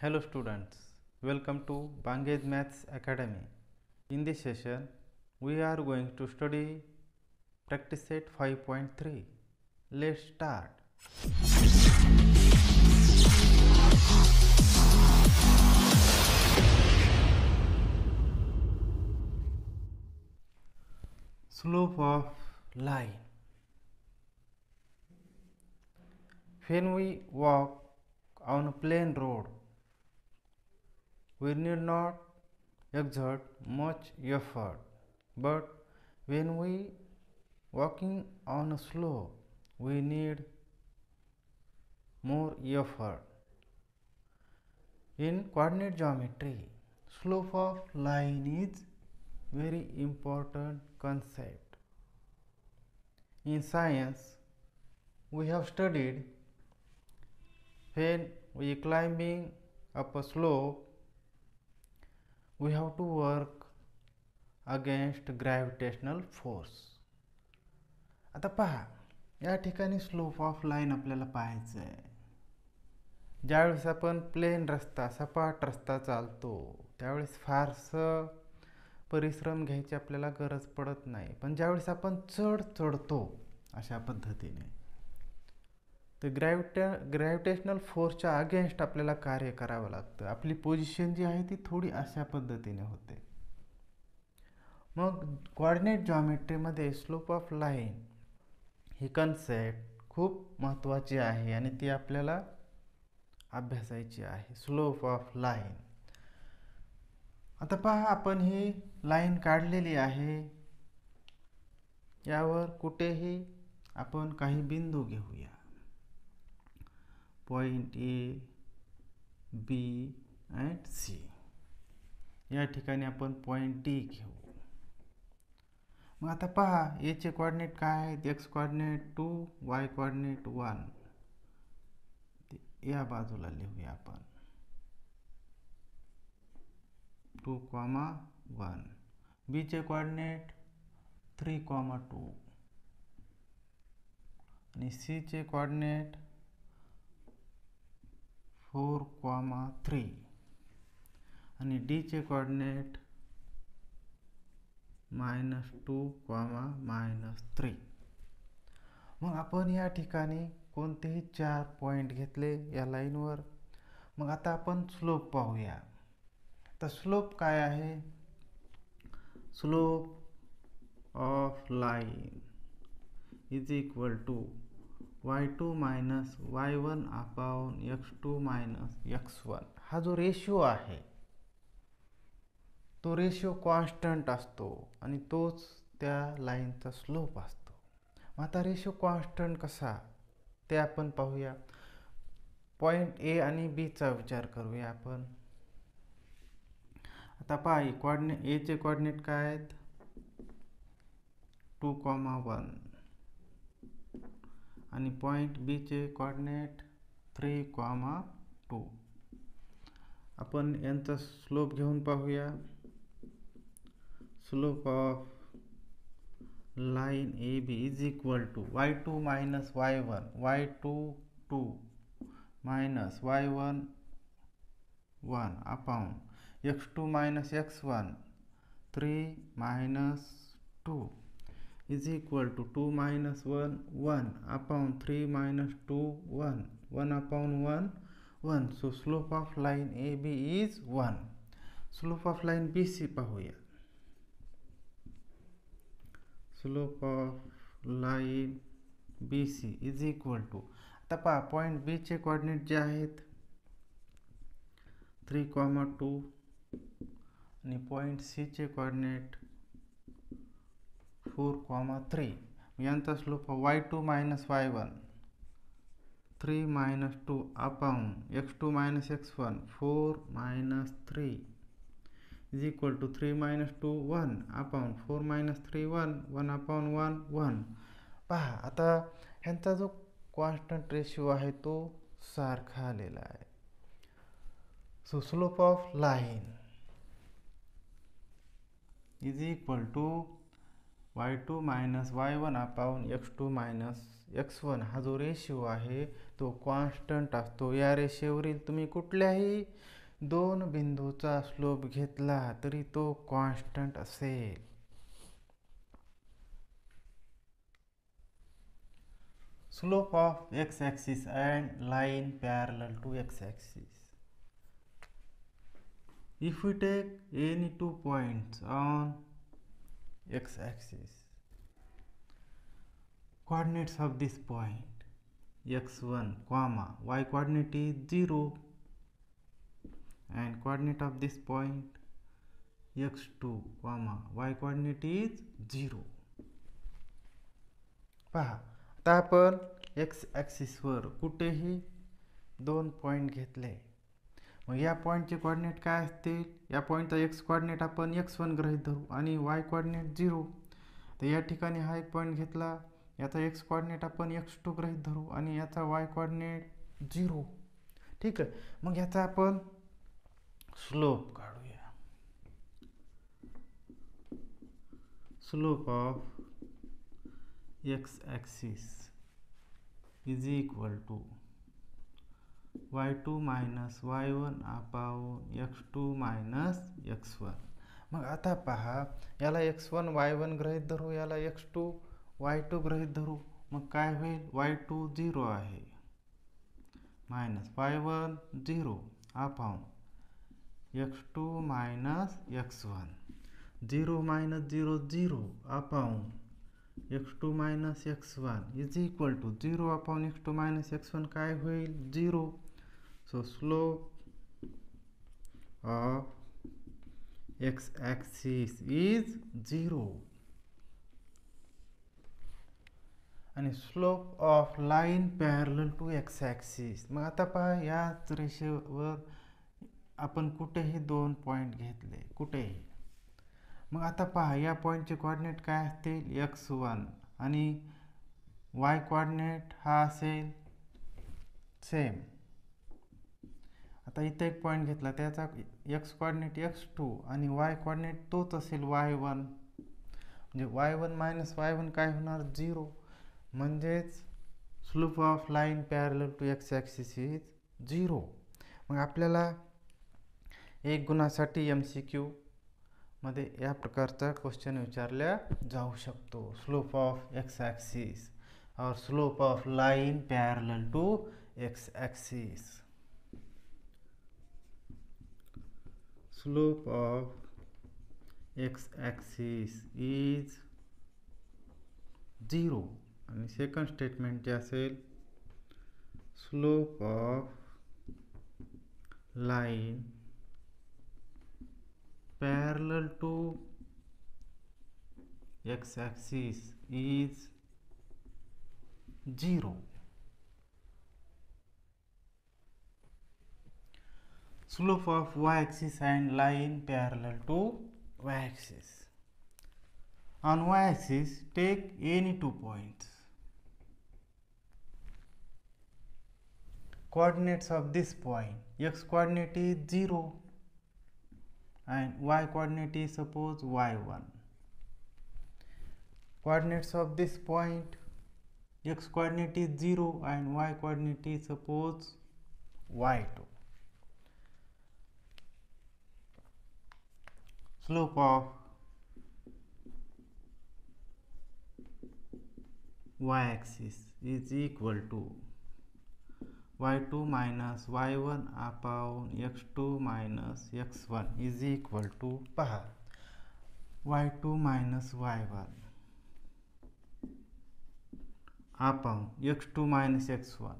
Hello students, welcome to Bangage Maths Academy. In this session, we are going to study practice set 5.3. Let's start. Slope of line. When we walk on a plain road, we need not exert much effort, but when we walking on a slope, we need more effort. In coordinate geometry, slope of line is very important concept. In science, we have studied when we climbing up a slope, we have to work against gravitational force. आता पहा, या ठिकाणी slope of line आपल्याला पाहायचं आहे. ज्यावेळेस आपण plane रस्ता सपाट रस्ता चालतो त्यावेळेस फारसं परिश्रम घ्यायची आपल्याला गरज पडत नाही, पण ज्यावेळेस आपण चढतो अशा पद्धतीने तर ग्रॅव्हिटेशनल फोर्सच्या अगेन्स्ट आपल्याला कार्य करावं लागतं. आपली पोझिशन जी आहे ती थोडी अशा पद्धतीने होते. मग कोऑर्डिनेट जॉमेट्रीमध्ये स्लोप ऑफ लाईन ही कन्सेप्ट खूप महत्त्वाची आहे आणि ती आपल्याला अभ्यासायची आहे. Slope of line. आता पहा, आपण ही लाईन काढलेली आहे. यावर कुठेही आपण काही बिंदू घेऊया. पॉइंट ए, बी अँड सी. या ठिकाणी आपण पॉइंट डी घेऊ. मग आता पहा, ए चे कोऑर्डिनेट काय आहेत? एक्स कोऑर्डिनेट 2, वाय कोऑर्डिनेट 1. या बाजूला लिहूया आपण 2,1. बी चे कोऑर्डिनेट 3,2 आणि सी चे कोऑर्डिनेट 4,3 आणि डी चे कोऑर्डिनेट -2, -3. मग आपण या ठिकाणी कोणतेही 4 पॉइंट घेतले या लाईनवर. मग आता आपण स्लोप पाहूया. तर स्लोप काय आहे? Slope of line is equal to y2 minus y1 upon x2 minus x1. हा जो रेशिओ आहे तो रेशिओ कॉन्स्टंट असतो आणि तोच त्या लाईनचा स्लोप असतो. मग आता रेशिओ कॉन्स्टंट कसा ते आपण पाहूया. पॉइंट ए आणि बी चा विचार करूया आपण. आता पहा, कोऑर्डिनेट ए चे कोऑर्डिनेट काय आहेत? 2,1 आणि पॉइंट बी चे कोऑर्डिनेट 3,2. आपण यांचा स्लोप घेऊन पाहूया. Slope of line A B is equal to y2 minus y1, y2 2 minus y1 1 upon x2 minus x1 3 minus 2 is equal to 2 minus 1 1 upon 3 minus 2 1 1 upon 1 1. So slope of line AB is 1. Slope of line BC पाहूया. Slope of line BC is equal to, आता पहा, point B चे coordinate जे आहेत 3,2 आणि point C चे coordinate 4,3. यांचा slope y2 minus y1 3 minus 2 upon x2 minus x1 4 minus 3 is equal to 3 minus 2 1 upon 4 minus 3 1 1 upon 1 1. पहा, आता ह्यांचा जो कॉन्स्टंट रेशिओ आहे तो सारखा आलेला आहे. So slope of line is equal to y2 minus y1 upon x2 minus x1 हा जो रेशिओ आहे तो कॉन्स्टंट असतो. या रेशिओवरील तुम्ही कुठल्याही दोन बिंदूचा स्लोप घेतला तरी तो कॉन्स्टंट असेल. Slope of x-axis and line parallel to x-axis. If we take any 2 points on x-axis, coordinates of this point x1 comma y coordinate is 0 and coordinate of this point x2 comma y coordinate is 0. पहा, आता आपण x ॲक्सिसवर कुठेही दोन point घेतले. मग या पॉईंटचे coordinate काय असतील? या पॉईंटचा एक्स कोऑर्डिनेट आपण x1 गृहीत धरू आणि y कोऑर्डिनेट 0. तर या ठिकाणी हा एक पॉईंट घेतला, याचा एक्स कोऑर्डिनेट आपण x2 गृहीत धरू आणि याचा y कोऑर्डिनेट 0. ठीक आहे. मग याचा आपण स्लोप काढूया. Slope of x-axis is equal to y2 minus y1 upon x2 minus x1. मग आता पहा, याला x1 y1 गृहीत धरू, याला x2 y2 गृहीत धरू. मग काय होईल? y2 0 आहे minus y1 0 upon x2 minus x1. 0 minus 0 0 upon x2 minus x1 is equal to 0 upon x2 minus x1 काय होईल? 0. So slope of x-axis is 0. आणि slope of line parallel to x-axis. मग आता पहा, याच रेषेवर आपण कुठेही दोन पॉईंट घेतले, कुठेही. मग आता पहा, या पॉईंटचे कोऑर्डिनेट काय असतील? x1 आणि y कोऑर्डिनेट हा असेल सेम. आता इथे एक पॉईंट घेतला, त्याचा x कोऑर्डिनेट x2 आणि y कोऑर्डिनेट तोच असेल y1. म्हणजे y1 मायनस y1 काय होणार? 0. म्हणजेच slope of line parallel to X axis is 0. मग आपल्याला एक गुणासाठी MCQ मध्ये या प्रकारचा क्वेश्चन विचारला जाऊ शकतो. स्लोप ऑफ एक्स ॲक्सिस और slope of line parallel to X axis. Slope of X axis is 0 आणि सेकंड स्टेटमेंट जे असेल slope of line parallel to x-axis is 0. Slope of y-axis and line parallel to y-axis. On y-axis, take any 2 points. Coordinates of this point, x coordinate is 0 and y coordinate is suppose y1. Coordinates of this point, x coordinate is 0 and y coordinate is suppose y2. Slope of y-axis is equal to y2 minus y1 upon x2 minus x1 is equal to, पहा, y2 minus y1 upon x2 minus x1,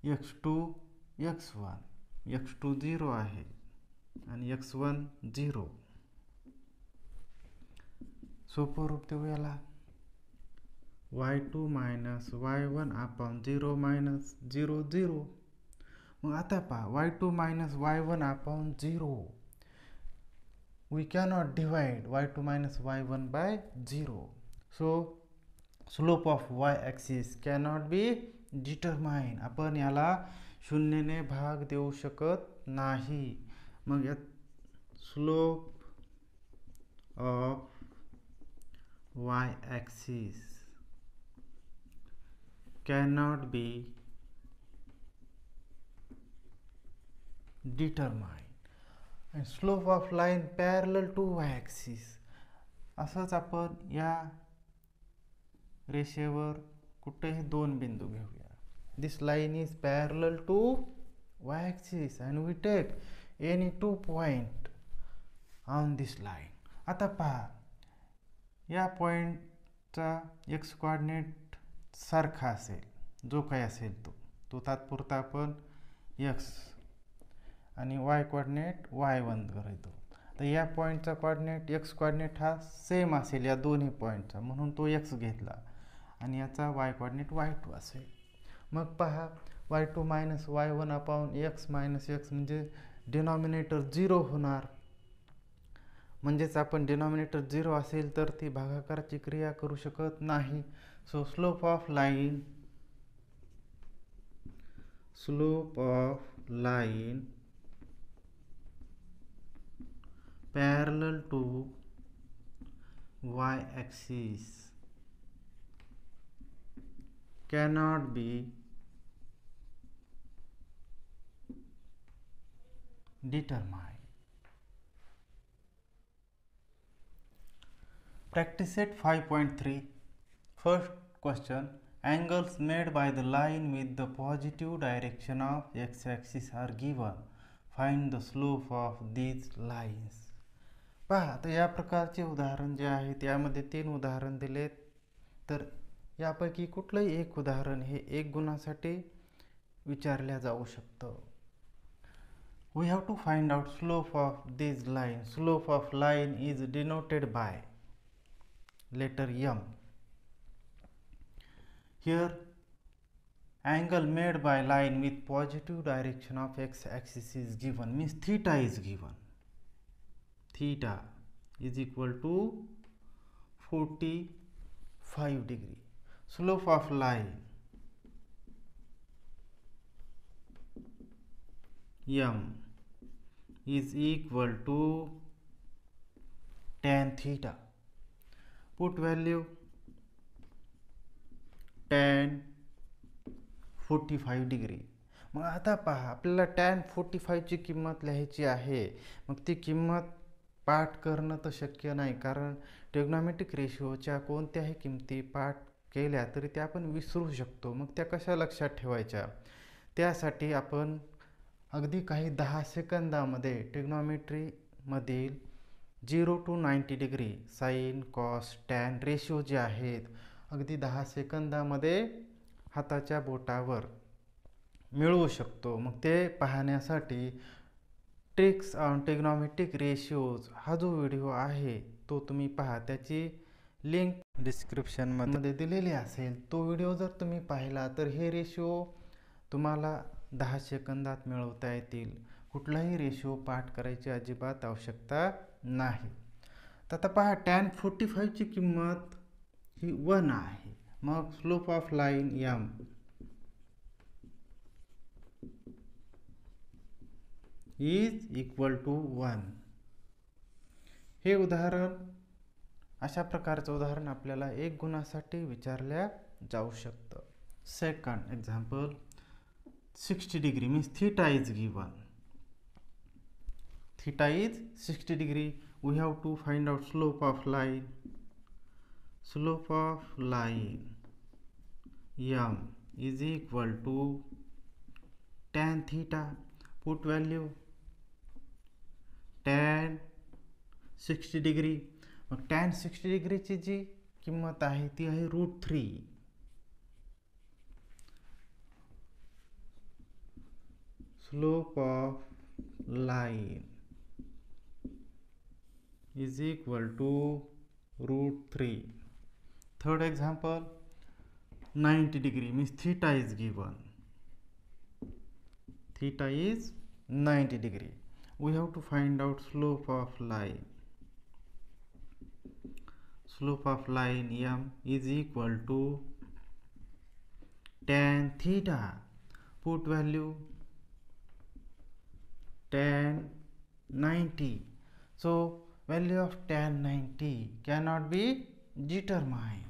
x2 x1, x2 0 आहे आणि x1 0. सोपं रूप देऊ याला. y2 minus y1 upon 0 minus 0 0. मग आता पहा, y2 minus y1 upon 0. We cannot divide y2 minus y1 by 0. So slope of y-axis cannot be determined. आपण याला शून्याने भाग देऊ शकत नाही. मग या slope of y-axis cannot be determined and slope of line parallel to y-axis. असंच आपण या रेषेवर कुठेही दोन बिंदू घेऊया. This line is parallel to y-axis and we take any 2 point on this line. आता पहा, या पॉइंटचा x कोऑर्डिनेट सारखा असेल, जो काही असेल तो तात्पुरता आपण x आणि y कोऑर्डिनेट y1 करतो. तर या पॉइंटचा कोऑर्डिनेट x कोऑर्डिनेट हा सेम असेल या दोन्ही पॉइंटचा, म्हणून तो x घेतला आणि याचा y कोऑर्डिनेट y2 असेल. मग पहा, y2 minus y1 upon x minus x म्हणजे डिनॉमिनेटर 0 होणार. म्हणजेच आपण डिनॉमिनेटर 0 असेल तर ती भागाकाराची क्रिया करू शकत नाही. सो slope of line parallel to y-axis cannot be determined. Practice set 5.3. First question. Angles made by the line with the positive direction of x-axis are given. Find the slope of these lines. पहा, तर या प्रकारचे उदाहरण जे आहे त्यामध्ये 3 उदाहरण दिलेत. तर यापैकी कुठलंही एक उदाहरण हे एक गुणासाठी विचारल्या जाऊ शकतं. We have to find out slope of this line. Slope of line is denoted by letter M. Here angle made by line with positive direction of x-axis is given, means theta is given. Theta is equal to 45 degree. Slope of line M is equal to tan theta. Put value tan 45 degree. मग आता पहा, आपल्याला tan 45 ची किंमत लिहायची आहे. मग ती किंमत पाठ करणं तर शक्य नाही, कारण ट्रिग्नोमेट्रिक रेशिओच्या कोणत्याही किमती पाठ केल्या तरी त्या आपण विसरू शकतो. मग त्या कशा लक्षात ठेवायच्या? त्यासाठी आपण अगदी काही 10 सेकंदामध्ये ट्रिग्नोमेट्रीमधील 0 to 90 degree sine cos tan ratio जे आहेत अगदी 10 सेकंदामध्ये हाताच्या बोटावर मिळवू शकतो. मग ते पाहण्यासाठी ट्रिक्स ऑन ट्रिग्नोमेट्रिक रेशिओज हा जो व्हिडिओ आहे तो तुम्ही पहा. त्याची लिंक डिस्क्रिप्शनमध्ये दिलेली असेल. तो व्हिडिओ जर तुम्ही पाहिला तर हे रेशिओ तुम्हाला 10 सेकंदात मिळवता येतील. कुठलाही रेशिओ पाठ करायची अजिबात आवश्यकता नाही. तर आता पहा, tan 45 ची किंमत ही 1 आहे. मग slope of line M is equal to 1. हे उदाहरण, अशा प्रकारचं उदाहरण आपल्याला एक गुणासाठी विचारल्या जाऊ शकतं. Second example, 60 degree means theta is given. Theta is 60 degree. We have to find out slope of line. Slope of line M is equal to tan theta. Put value tan 60 degree. Mug tan 60 डिग्रीची जी किंमत आहे ती आहे √3. Slope of line is equal to √3. Third example, 90 degree means theta is given. Theta is 90 degree. We have to find out slope of line. Slope of line M is equal to tan theta. Put value tan 90. So value of tan 90 cannot be determined.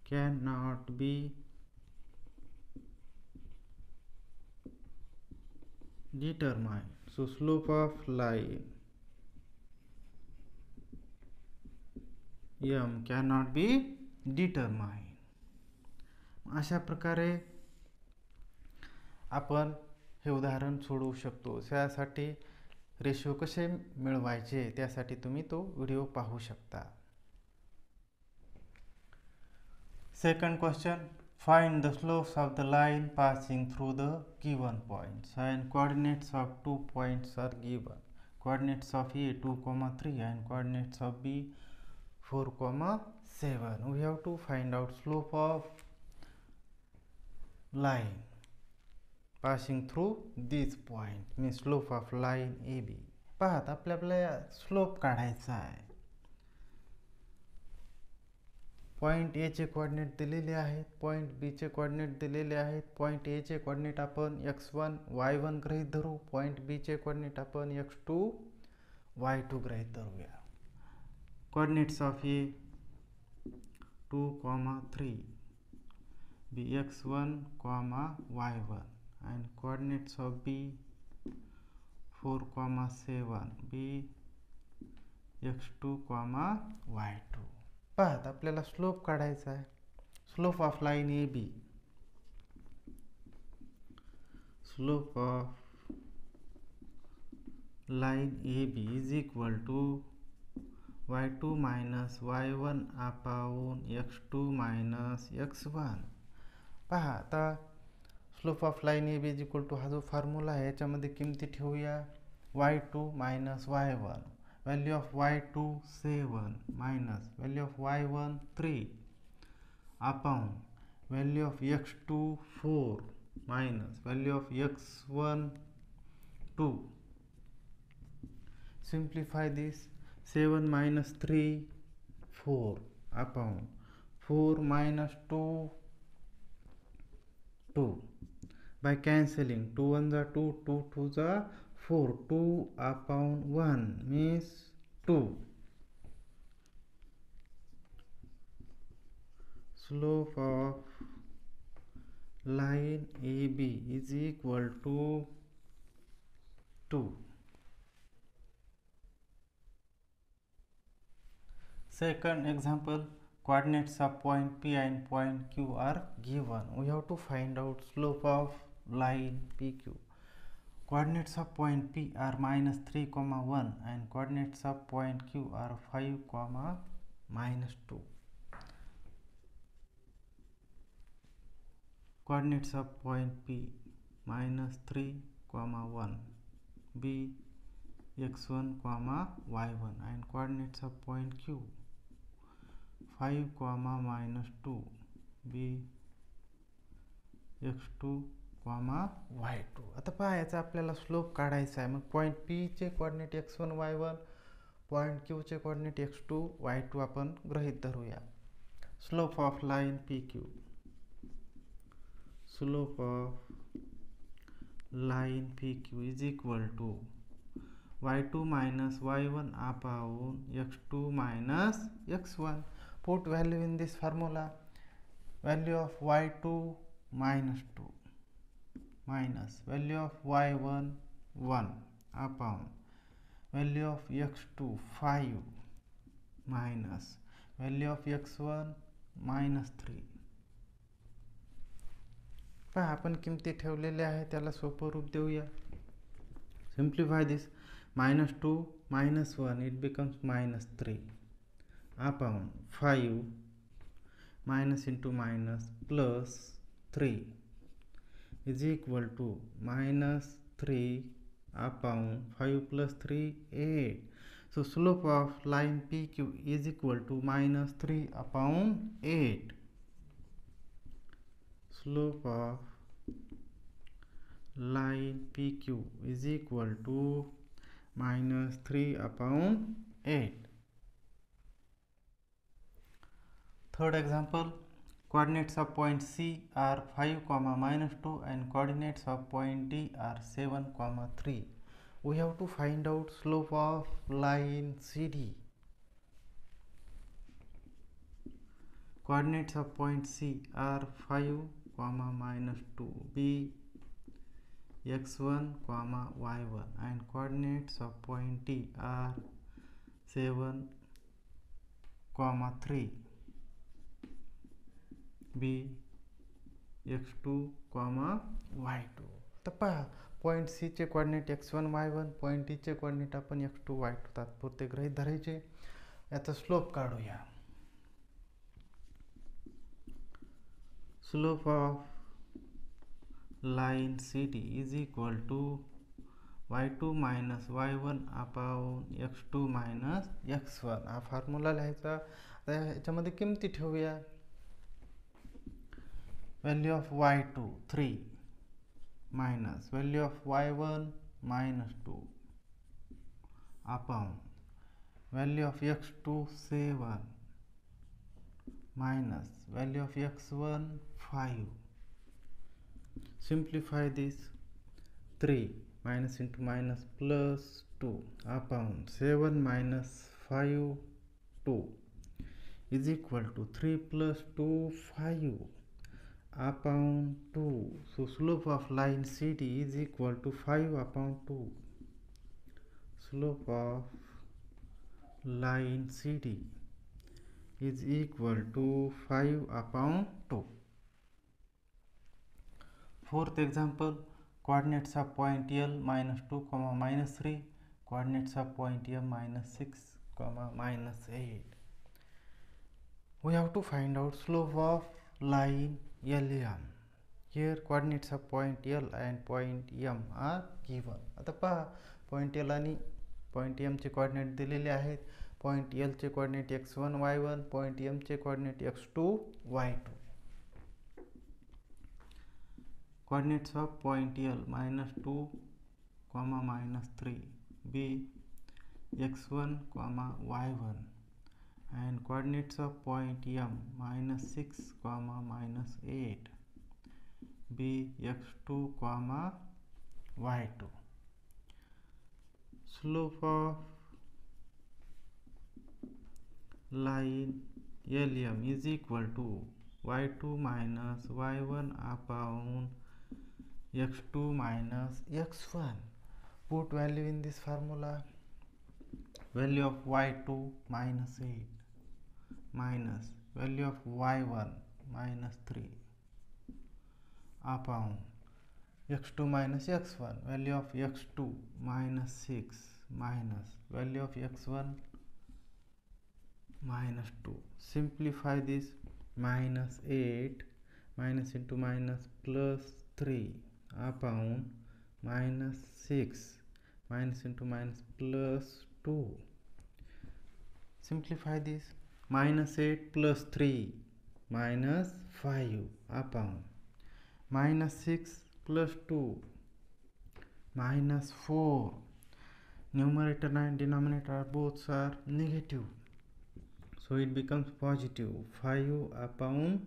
Cannot be determined. So slope of line m cannot be determined. अशा प्रकारे आपण हे उदाहरण सोडवू शकतो. त्यासाठी ratio कसे मिळवायचे त्यासाठी तुम्ही तो व्हिडिओ पाहू शकता. Second question, find the slopes of the line passing through the given points, and coordinates of 2 points are given. Coordinates of A 2,3 and coordinates of B 4,7. We have to find out slope of line passing through this point, means slope of line AB. पाहत आपल्याला slope काढायचा आहे. Point A चे coordinate दिलेले आहेत, point B चे coordinate दिलेले आहेत. पॉइंट ए चे कोऑर्डिनेट आपण x1 y1 गृहीत धरू, पॉइंट बी चे कोऑर्डिनेट आपण x2 y2 गृहीत धरूया. Coordinates of A 2,3 b x1, y1 and coordinates of b 4,7 b x2, y2. पाहत आपल्याला स्लोप काढायचा आहे. Slope of line A B, slope of line A B is equal to y2 minus y1 upon x2 minus x1. पहा आता slope of line A B is equal to हा जो formula आहे याच्यामध्ये किमती ठेवूया. y2 minus y1, value of y2 7 minus value of y1 3 upon value of x2 4 minus value of x1 2. Simplify this. 7 minus 3 4 upon 4 minus 2 2. By cancelling 2 1 are 2, 2 2 are 4, 2 upon 1 means 2. Slope of line AB is equal to 2. Second example, coordinates of point P and point Q are given. We have to find out slope of line PQ. Coordinates of point P are minus 3, 1 and coordinates of point Q are 5, minus 2. Coordinates of point P minus 3, 1 B x1, y1 and coordinates of point Q 5, minus 2 B x2, y2. आता पहा याचा आपल्याला slope काढायचा आहे. मग point P चे coordinate x1 y1, point Q चे coordinate x2 y2 आपण गृहीत धरूया. Slope of line PQ, slope of line PQ is equal to y2 minus y1 upon x2 minus x1. Put value in this formula. Value of y2 minus 2 minus value of y1 1 upon value of x2 5 minus value of x1 minus 3. पहा आपण किमती ठेवलेल्या आहेत त्याला सोपं रूप देऊया. Simplify this. minus 2 minus 1 it becomes minus 3 upon 5 minus into minus plus 3 is equal to minus 3 upon 5 plus 3 8. So slope of line PQ is equal to minus 3 upon 8. Slope of line PQ is equal to minus 3 upon 8. Third example, coordinates of point C are 5, minus 2 and coordinates of point D are 7, 3. We have to find out slope of line CD. coordinates of point C are 5 comma minus 2 b x1 comma y1, and coordinates of point D are 7 comma 3 b x2 comma y2. तर पहा point C चे coordinate x1 y1, point D चे coordinate आपण x2 y2 तात्पुरते गृहीत धरायचे. याचा slope काढूया. Slope of line CD is equal to y2 minus y1 upon x2 minus x1. हा फॉर्म्युला लिहायचा. आता याच्यामध्ये किमती ठेवूया. Value of y2 3 minus value of y1 minus 2 upon value of x2 7 minus value of x1 5. Simplify this. 3 minus into minus plus 2 upon 7 minus 5 2 is equal to 3 plus 2 5 upon 2. So slope of line CD is equal to 5 upon 2. Slope of line CD is equal to 5 upon 2. Fourth example, coordinates of point L minus 2 comma minus 3, coordinates of point M minus 6 comma minus 8. We have to find out slope of line LM. Here coordinates of point L and point M are given. आता पहा point L आणि point M चे coordinate दिलेले आहेत. Point L चे coordinate x1 y1, point M चे coordinate x2 y2. Coordinates of point L minus 2 comma minus 3 b x1 comma y1, and coordinates of point M minus 6 comma minus 8 b x2 comma y2. Slope of line LM is equal to y2 minus y1 upon x2 minus x1. Put value in this formula. Value of y2 minus 8 minus value of y1 minus 3 upon x2 minus x1. Value of x2 minus 6 minus value of x1 minus 2. Simplify this. Minus 8 minus into minus plus 3 upon minus 6 minus into minus plus 2. Simplify this. Minus 8 plus 3 minus 5 upon minus 6 plus 2 minus 4. Numerator and denominator both are negative, so it becomes positive 5 upon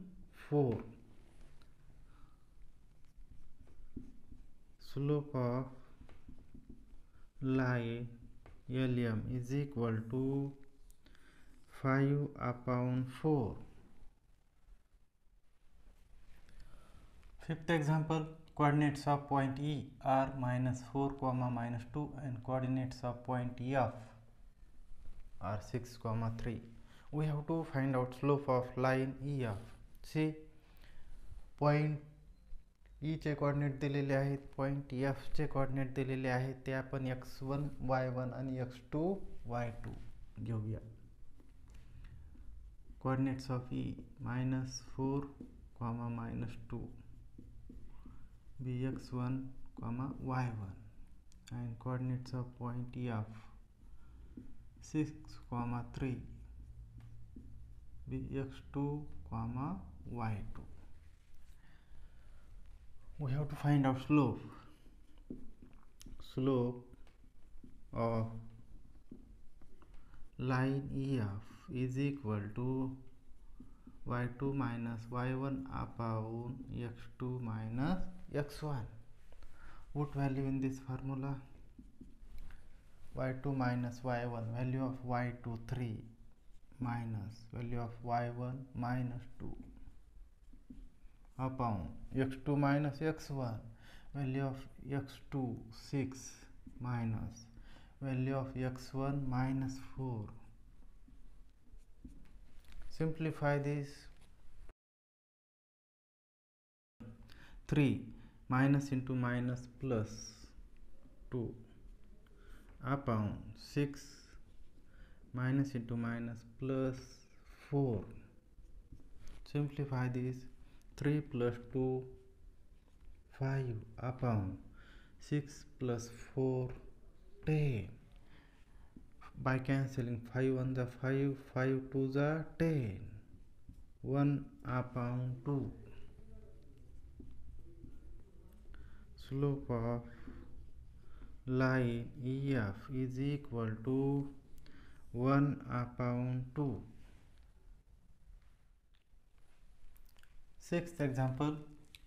4. Slope of line LM is equal to 5 upon 4. Fifth example, coordinates of point E are minus 4 comma minus 2, and coordinates of point F are 6 comma 3. We have to find out slope of line EF. See, point E चे coordinate दिलेले आहेत, point F चे coordinate दिलेले आहेत. ते आपण x1 y1 आणि x2 y2 घेऊया. Coordinates of E minus 4 comma minus 2 bx1 comma y1, and coordinates of point F 6 comma 3 bx2 comma y2. We have to find out slope. Slope of line EF is equal to y2 minus y1 upon x2 minus x1. Put value in this formula. y2 minus y1, value of y2 3 minus value of y1 minus 2 upon x2 minus x1 value of x2 6 minus value of x1 minus 4. Simplify this. 3 minus into minus plus 2 upon 6 minus into minus plus 4. Simplify this. 3 plus 2 5 upon 6 plus 4 10. By cancelling 5 1 the 5, 5 2 the 10. 1 upon 2. Slope of line EF is equal to 1 upon 2. Sixth example,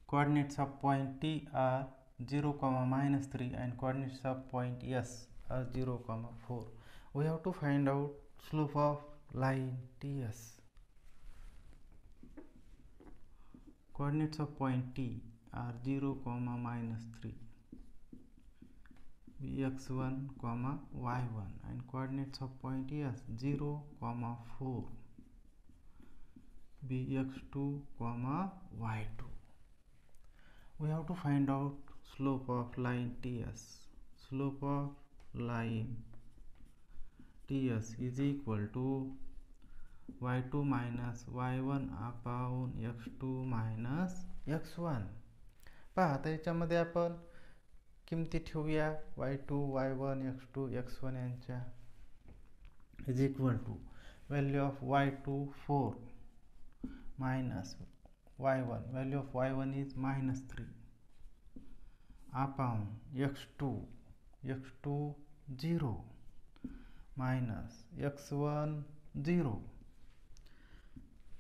coordinates of point T are 0, minus 3 and coordinates of point S are 0, 4. We have to find out slope of line TS. Coordinates of point T are 0, minus 3, x1, y1 and coordinates of point S 0, 4, bx2, y2. We have to find out slope of line TS. Slope of line TS is equal to y2 minus y1 upon x2 minus x1. पहा आता याच्यामध्ये आपण किमती ठेवूया y2 y1 x2 x1 यांच्या is equal to value of y2 4 minus y1 value of y1 is minus 3 upon x2 0 minus x1 0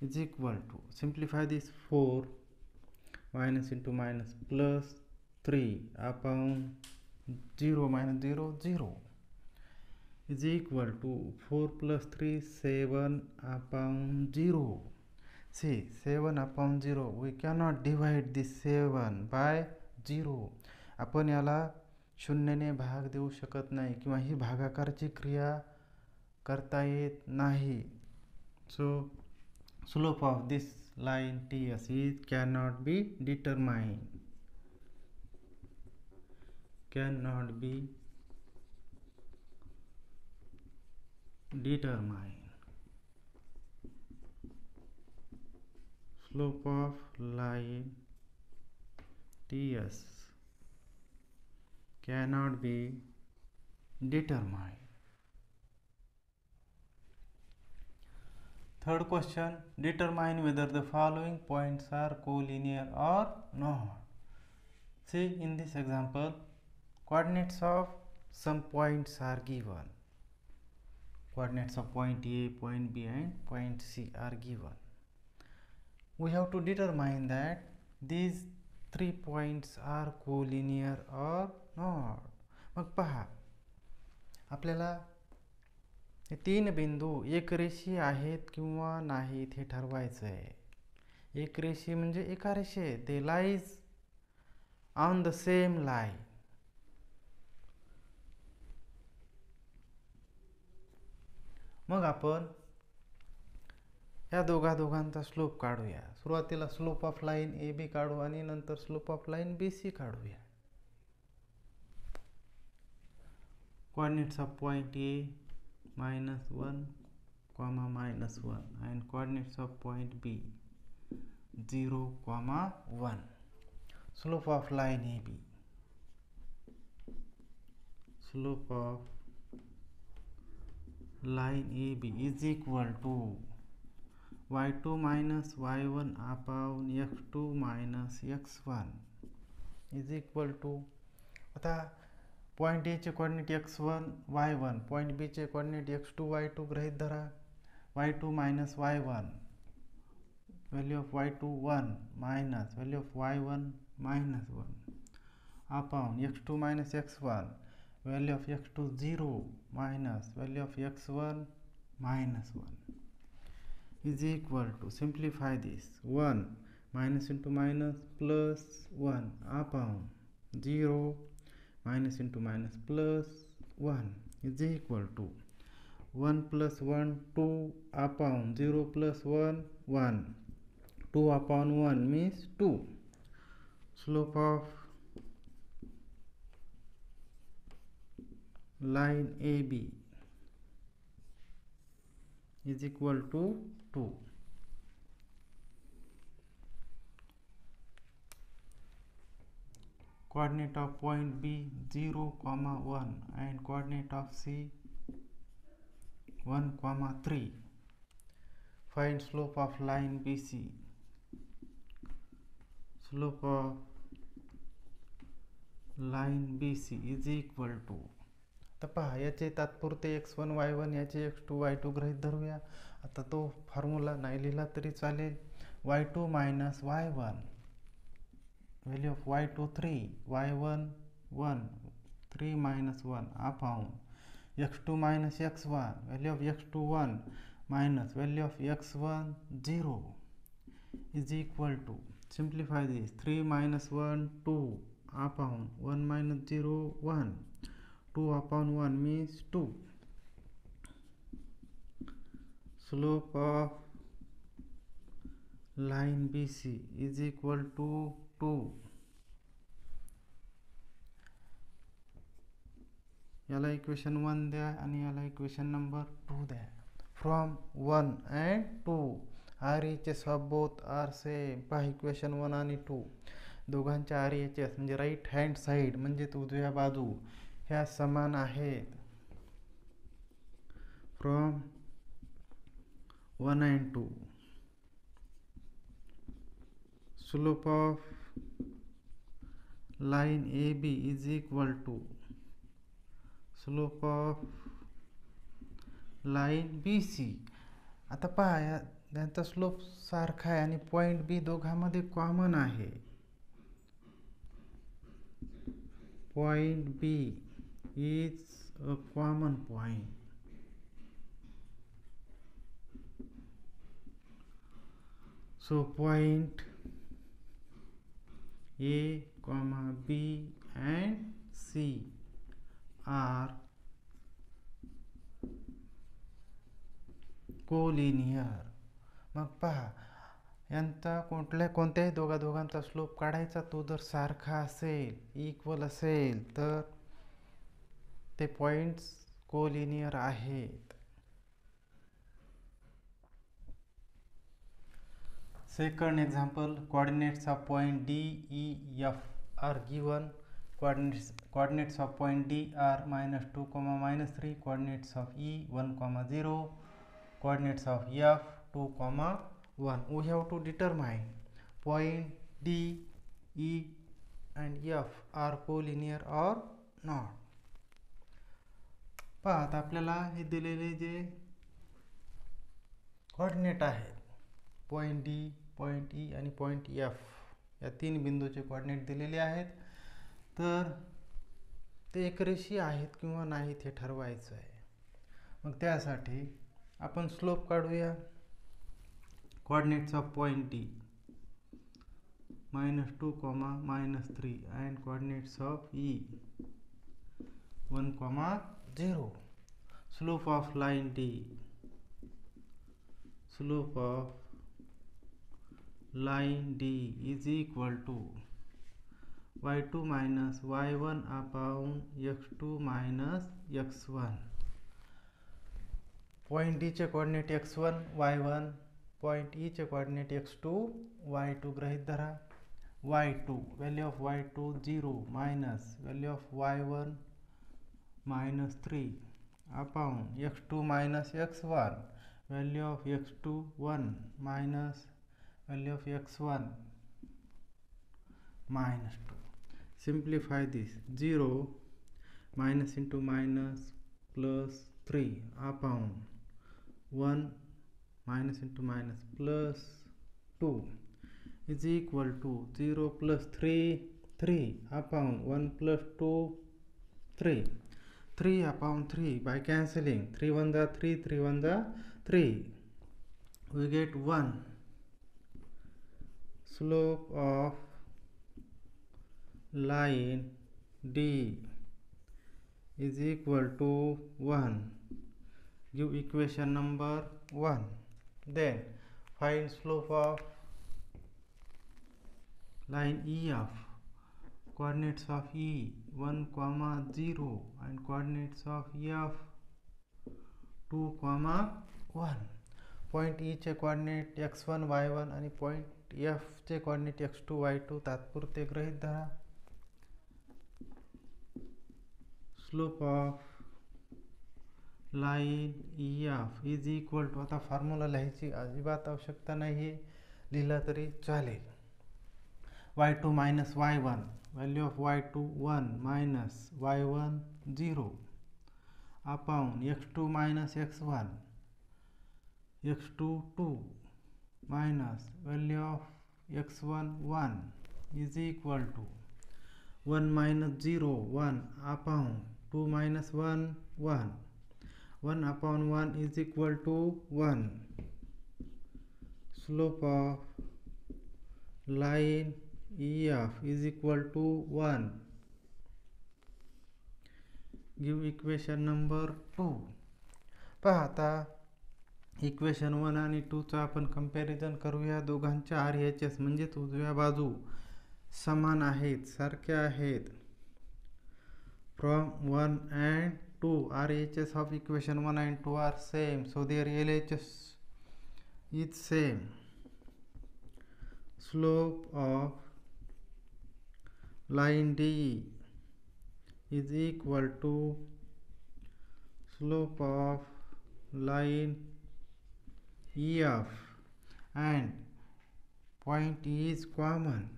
is equal to, simplify this, 4 minus into minus plus 3 upon 0 minus 0 0 is equal to 4 plus 3 7 upon 0. See, 7 upon 0, we cannot divide this 7 by 0. आपण याला शून्याने भाग देऊ शकत नाही किंवा ही भागाकारची क्रिया करता येत नाही. So slope of this line TS is cannot be determined. Cannot be determined. Slope of line TS cannot be determined. Third question, determine whether the following points are collinear or not. See, in this example, coordinates of some points are given. Coordinates of point A, point B and point C are given. We have to determine that these 3 points are collinear or not. मग पहा, आपल्याला हे 3 बिंदू एकरेषीय आहेत किंवा नाहीत हे ठरवायचं आहे. एकरेषीय म्हणजे एका रेषेत, they lies on the same line. मग आपण या दोघांचा स्लोप काढूया. सुरुवातीला slope of line A B काढू आणि नंतर slope of line B C काढूया. Coordinates of point A minus 1, minus 1 and coordinates of point B 0, 1. Slope of line AB. Slope of line AB is equal to y2 minus y1 upon x2 minus x1 is equal to, आता point A चे coordinate x1 y1, point B चे coordinate x2 y2 गृहीत धरा. y2 minus y1 value of y2 1 minus value of y1 minus 1 upon x2 minus x1 value of x2 0 minus value of x1 minus 1. is equal to, simplify this, 1 minus into minus plus 1 upon 0 minus into minus plus 1 is equal to 1 plus 1 2 upon 0 plus 1 1. 2 upon 1 means 2. Slope of line AB is equal to 2. Coordinate of point B 0, 1 and coordinate of C 1, 3. Find slope of line BC. Slope of line BC is equal to, आता पहा याचे तात्पुरते x1 y1 याचे x2 y2 गृहीत धरूया. आता तो formula नाही लिहिला तरी चालेल. y2 minus y1, value of y2 3, y1 1, 3 minus 1 upon x2 minus x1, value of x2 1 minus value of x1 0 is equal to, simplify this, 3 minus 1 2 upon 1 minus 0 1. 2 upon 1 means 2. Slope of line BC is equal to 2. याला equation 1 द्या आणि याला equation number 2 द्या. From 1 and 2 RHS of both are same. पहा equation 1 आणि 2 दोघांच्या RHS म्हणजे right hand side म्हणजे उजव्या बाजू ह्या समान आहेत. From 1 and 2 slope of line AB is equal to slope of line BC. आता पहा यांचा स्लोप सारखा आहे आणि पॉइंट बी दोघांमध्ये कॉमन आहे. Point B is a common point. So point A, B and C are collinear. मग पहा यांचा कोणत्याही दोघांचा स्लोप काढायचा, तो जर सारखा असेल, इक्वल असेल तर ते पॉइंट्स कोलिनियर आहेत. Second example, coordinates of point D, E, F are given. Coordinates of point D are -2, -3. Coordinates of E 1, 0. Coordinates of F 2, 1. We have to determine point D, E and F are collinear or not. पहा आता आपल्याला हे दिलेले जे coordinate आहेत, point D, point ई आणि point F, या तीन बिंदूचे coordinate दिलेले आहेत. तर ते एकरेषीय आहेत किंवा नाहीत हे ठरवायचं आहे. मग त्यासाठी आपण स्लोप काढूया. Coordinates of point D -2, -3 and coordinates of E 1, 0. Slope of line D, slope of line D is equal to y2 minus y1 upon x2 minus x1. Point D चे coordinate x1 y1, point E चे coordinate x2 y2 गृहीत धरा. y2, value of y2 0 minus value of y1 -3 upon x2 minus x1, value of x2 1 minus value of x1 -2. Simplify this, 0 minus into minus plus 3 upon 1 minus into minus plus 2 is equal to 0 plus 3 upon 1 plus 2 3 upon 3 by cancelling, 3 1 3, 3 1 3. we get 1. Slope of line D is equal to 1. Give equation number 1. Then find slope of line EF. Coordinates of E 1, 0 and coordinates of F 2, 1. Point E चे coordinate x1, y1 आणि point F चे coordinate x2, y2 तात्पुरते गृहीत धरा. Slope of line EF is equal to, आता formula लिहायची अजिबात आवश्यकता नाही, लिहिला तरी चालेल. y2 minus y1, value of y2 1 minus y1 0 upon x2 minus x1, x2 2 minus value of x1 1 is equal to 1 minus 0 1 upon 2 minus 1 1. 1 upon 1 is equal to 1. Slope of line EF is equal to 1. Give equation number 2. पहा आता equation 1 आणि 2 चा आपण comparison करूया. दोघांच्या RHS म्हणजे उजव्या बाजू समान आहेत, सारख्या आहेत. From 1 and 2 RHS of equation 1 and 2 are same, so their LHS is same. Slope of line D is equal to slope of line EF and point E is common.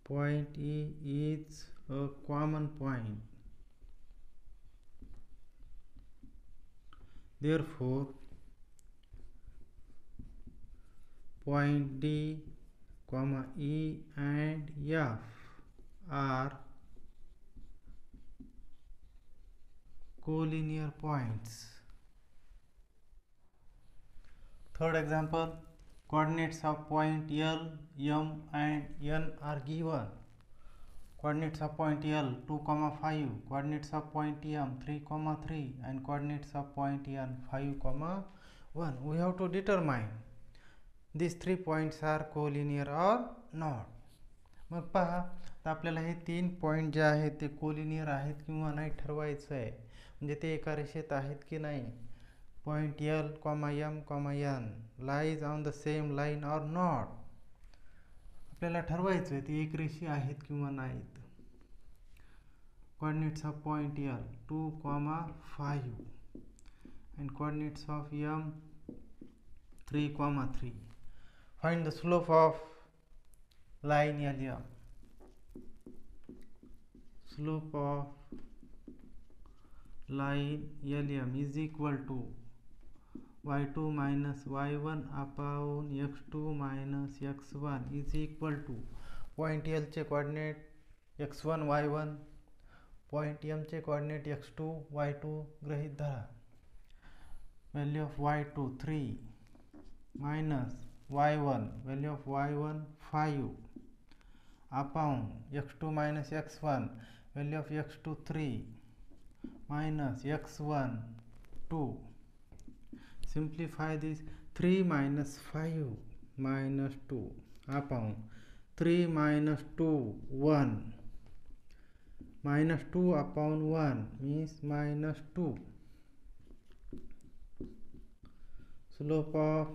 Point E is a common point. Therefore, point D, E and F are collinear points. Third example, coordinates of point L, M and N are given. Coordinates of point L 2, 5, coordinates of point M 3, 3 and coordinates of point N 5, 1. We have to determine these 3 points are collinear or not. मग पहा, तर आपल्याला हे 3 point जे आहेत ते collinear आहेत किंवा नाही ठरवायचं आहे. म्हणजे ते एका रेषेत आहेत की नाही. Point L, M, N lies on the same line or not. आपल्याला ठरवायचं आहे ते एक रेषीय आहेत किंवा नाहीत. Coordinates of point L 2, 5 and coordinates of M 3, 3. Find the slope of line LM. Slope of line LM is equal to y2 minus y1 upon x2 minus x1 is equal to point L चे coordinate x1 y1, point M चे coordinate x2 y2 गृहीत धरा. Value of y2 3 minus y1, value of y1 5 upon x2 minus x1, value of x2 3 minus x1 2. Simplify this. 3 minus 5 minus 2 upon 3 minus 2 1 minus 2 upon 1 means minus 2. Slope of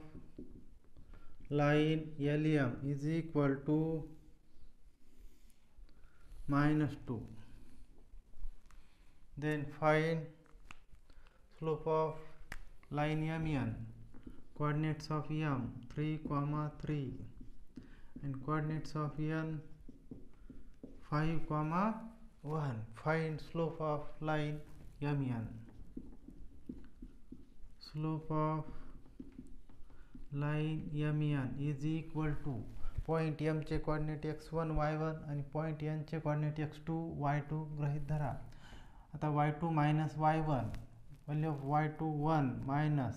line LM is equal to minus 2. Then find slope of line MN. Coordinates of M 3, 3 and coordinates of N 5, 1. Find slope of line MN. Slope of line MN is equal to point M चे coordinate x1 y1 आणि point N चे coordinate x2 y2 गृहीत धरा. आता y2 minus y1, value of y2 1 minus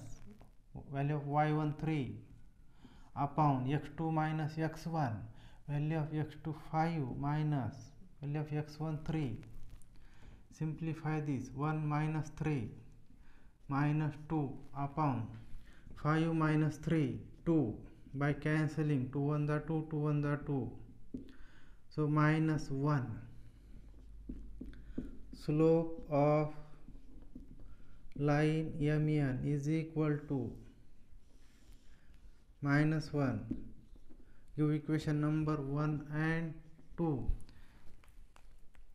value of y1 3 upon x2 minus x1, value of x2 5 minus value of x1 3. Simplify this, 1 minus 3 minus 2 upon 5 minus 3, 2, by cancelling 2 1 the 2, 2 1 the 2, so minus 1. Slope of line MN is equal to minus 1. Give equation number 1 and 2.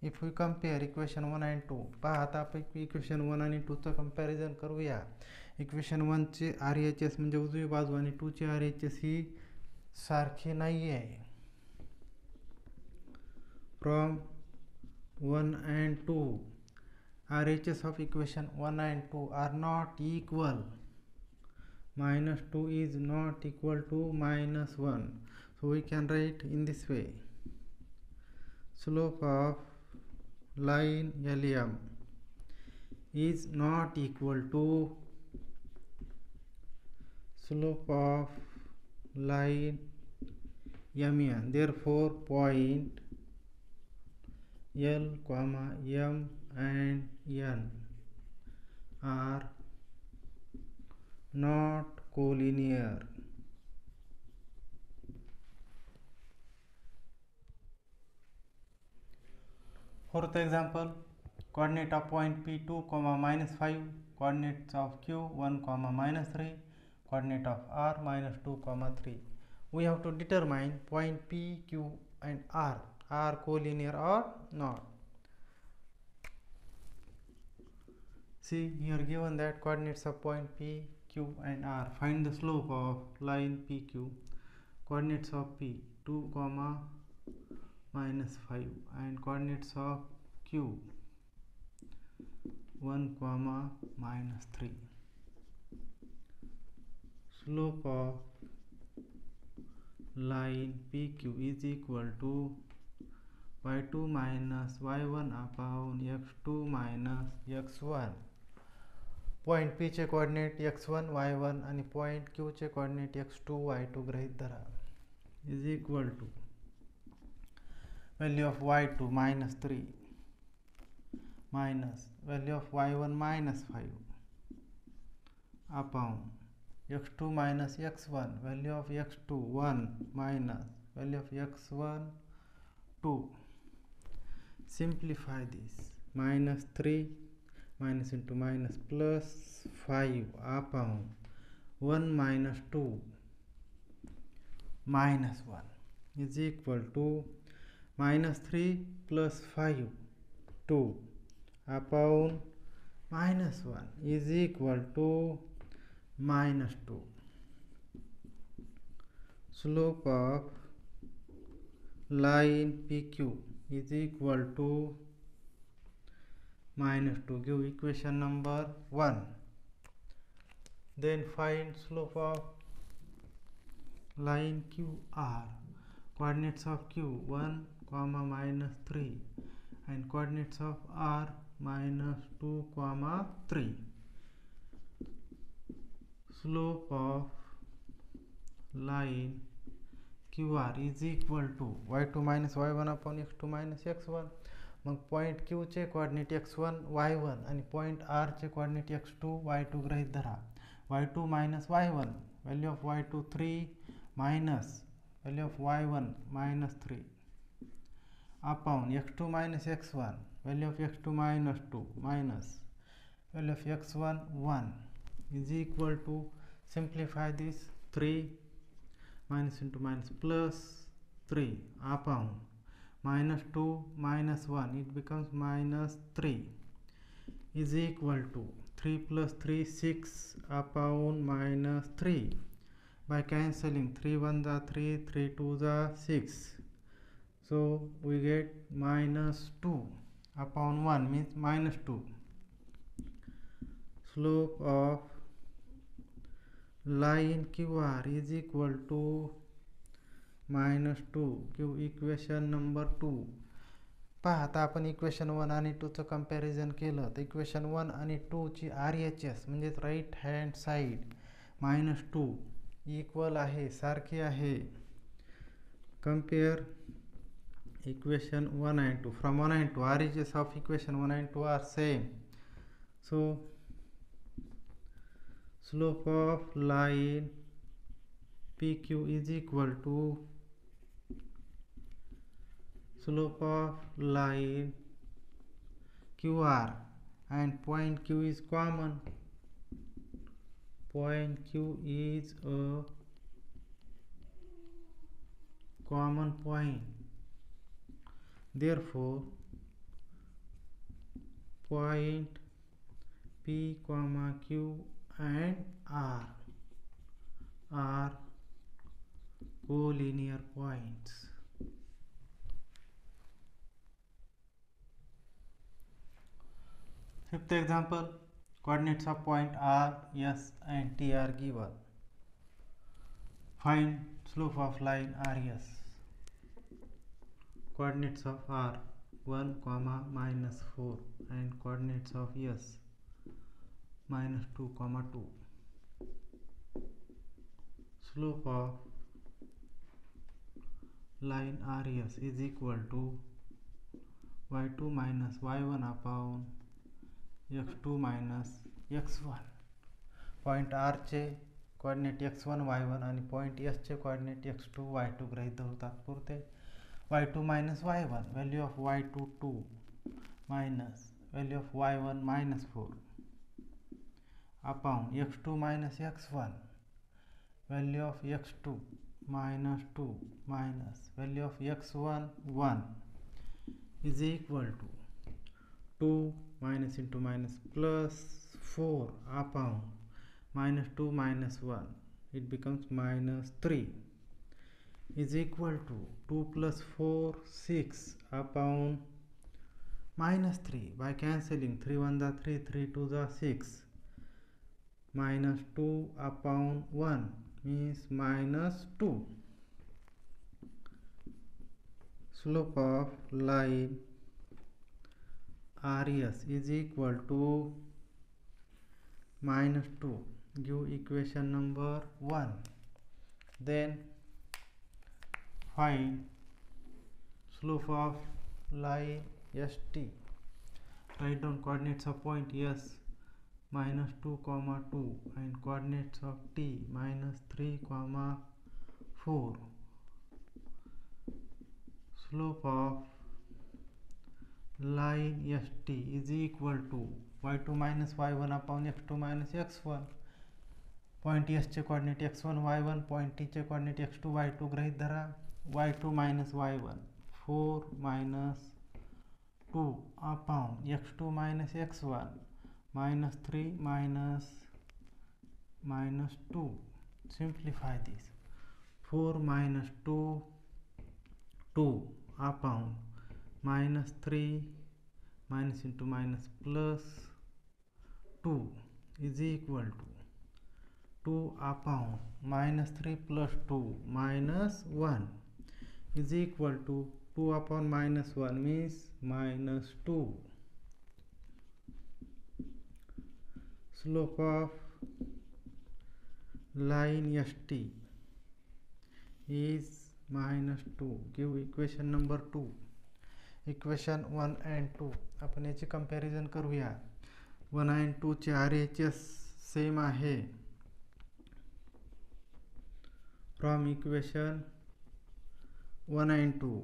If we compare equation 1 and 2, पहा आता आपण equation 1 आणि 2 चं comparison करूया. Equation 1 चे RHS म्हणजे उजवी बाजू आणि 2 चे RHS ही सारखी नाही आहे. From 1 and 2, RHS of equation 1 and 2 are not equal. Minus 2 is not equal to minus 1. So we can write in this way. Slope of line LM is not equal to slope of line MN. Therefore, point L, M and N are not collinear. Fourth example, coordinate of point P 2, minus 5, coordinates of Q 1, minus 3, coordinate of R minus 2, 3. We have to determine point P, Q and R are collinear or not. See, here given that coordinates of point P, Q and R. Find the slope of line PQ. Coordinates of P 2, minus 5 and coordinates of Q 1, minus 3. Slope of line PQ is equal to y2 minus y1 upon x2 minus x1. Point P चे coordinate x1 y1 आणि point Q चे coordinate x2 y2 गृहीत धरा. Is equal to value of y2 minus 3 minus value of y1 minus 5 upon x2 minus x1, value of x2 1 minus value of x1 2. Simplify this, minus 3 minus into minus plus 5 upon 1 minus 2 minus 1 is equal to minus 3 plus 5 2 upon minus 1 is equal to minus 2. Slope of line PQ is equal to minus 2. Give equation number 1. Then find slope of line QR. Coordinates of Q 1, minus 3 and coordinates of R minus 2, 3. Slope of line QR is equal to y2 minus y1 upon x2 minus x1. Mug point Q चे coordinate x1 y1 आणि point R चे coordinate x2 y2 गृहीत धरा. y2 minus y1, value of y2 3 minus value of y1 minus 3 upon x2 minus x1, value of x2 minus 2 minus value of x1 1 is equal to, simplify this, 3 minus into minus plus 3 upon minus 2 minus 1, it becomes minus 3 is equal to 3 plus 3 6 upon minus 3. By cancelling 3 1 the 3, 3 2 the 6, so we get minus 2 upon 1 means minus 2. Slope of line QR is equal to minus 2. Give equation number 2. पहा आता आपण equation 1 आणि 2 चं comparison केलं तर equation 1 आणि 2 ची RHS म्हणजे राईट हँड साइड -2 इक्वल आहे, सारखे आहे. Compare equation 1 and 2. From 1 and 2, RHS of equation 1 and 2 are same. So slope of line PQ is equal to slope of line QR, and point Q is common. Point Q is a common point. Therefore point P, Q and R are collinear points. Fifth example, coordinates of point R, S and T are given. Find slope of line RS. Coordinates of R 1, -4 and coordinates of S -2, 2. Slope of line RS is equal to y2 minus y1 upon x2 minus x1. Point R चे coordinate x1 y1 आणि point S चे coordinate x2 y2 गृहीत धरू तात्पुरते. y2 minus y1, value of y2 2 minus value of y1 -4 upon x2 minus x1, value of x2 -2 minus value of x1 1 is equal to 2 minus into minus plus 4 upon -2 minus 1, it becomes -3 is equal to 2 plus 4 6 upon -3. By cancelling 3 1 the 3, 3 2 the 6, -2 upon 1 means -2. Slope of line RS is equal to -2. Give equation number 1. Then find slope of line ST. Write down coordinates of point S -2, 2 and coordinates of T -3, 4. Slope of line ST is equal to y2 minus y1 upon x2 minus x1. Point S चे coordinate x1 y1, point T चे coordinate x2 y2 गृहीत धरा. y2 minus y1 4 minus 2 upon x2 minus x1 -3 minus 2. Simplify this. 4 minus 2 2 upon -3 minus into minus plus 2 is equal to 2 upon -3 plus 2 minus 1 is equal to 2 upon -1 means -2. Slope of line ST is -2. Give equation number 2. Equation 1 and 2 आपण याची comparison करूया. 1 and 2 चे RHS same आहे. From equation 1 and 2,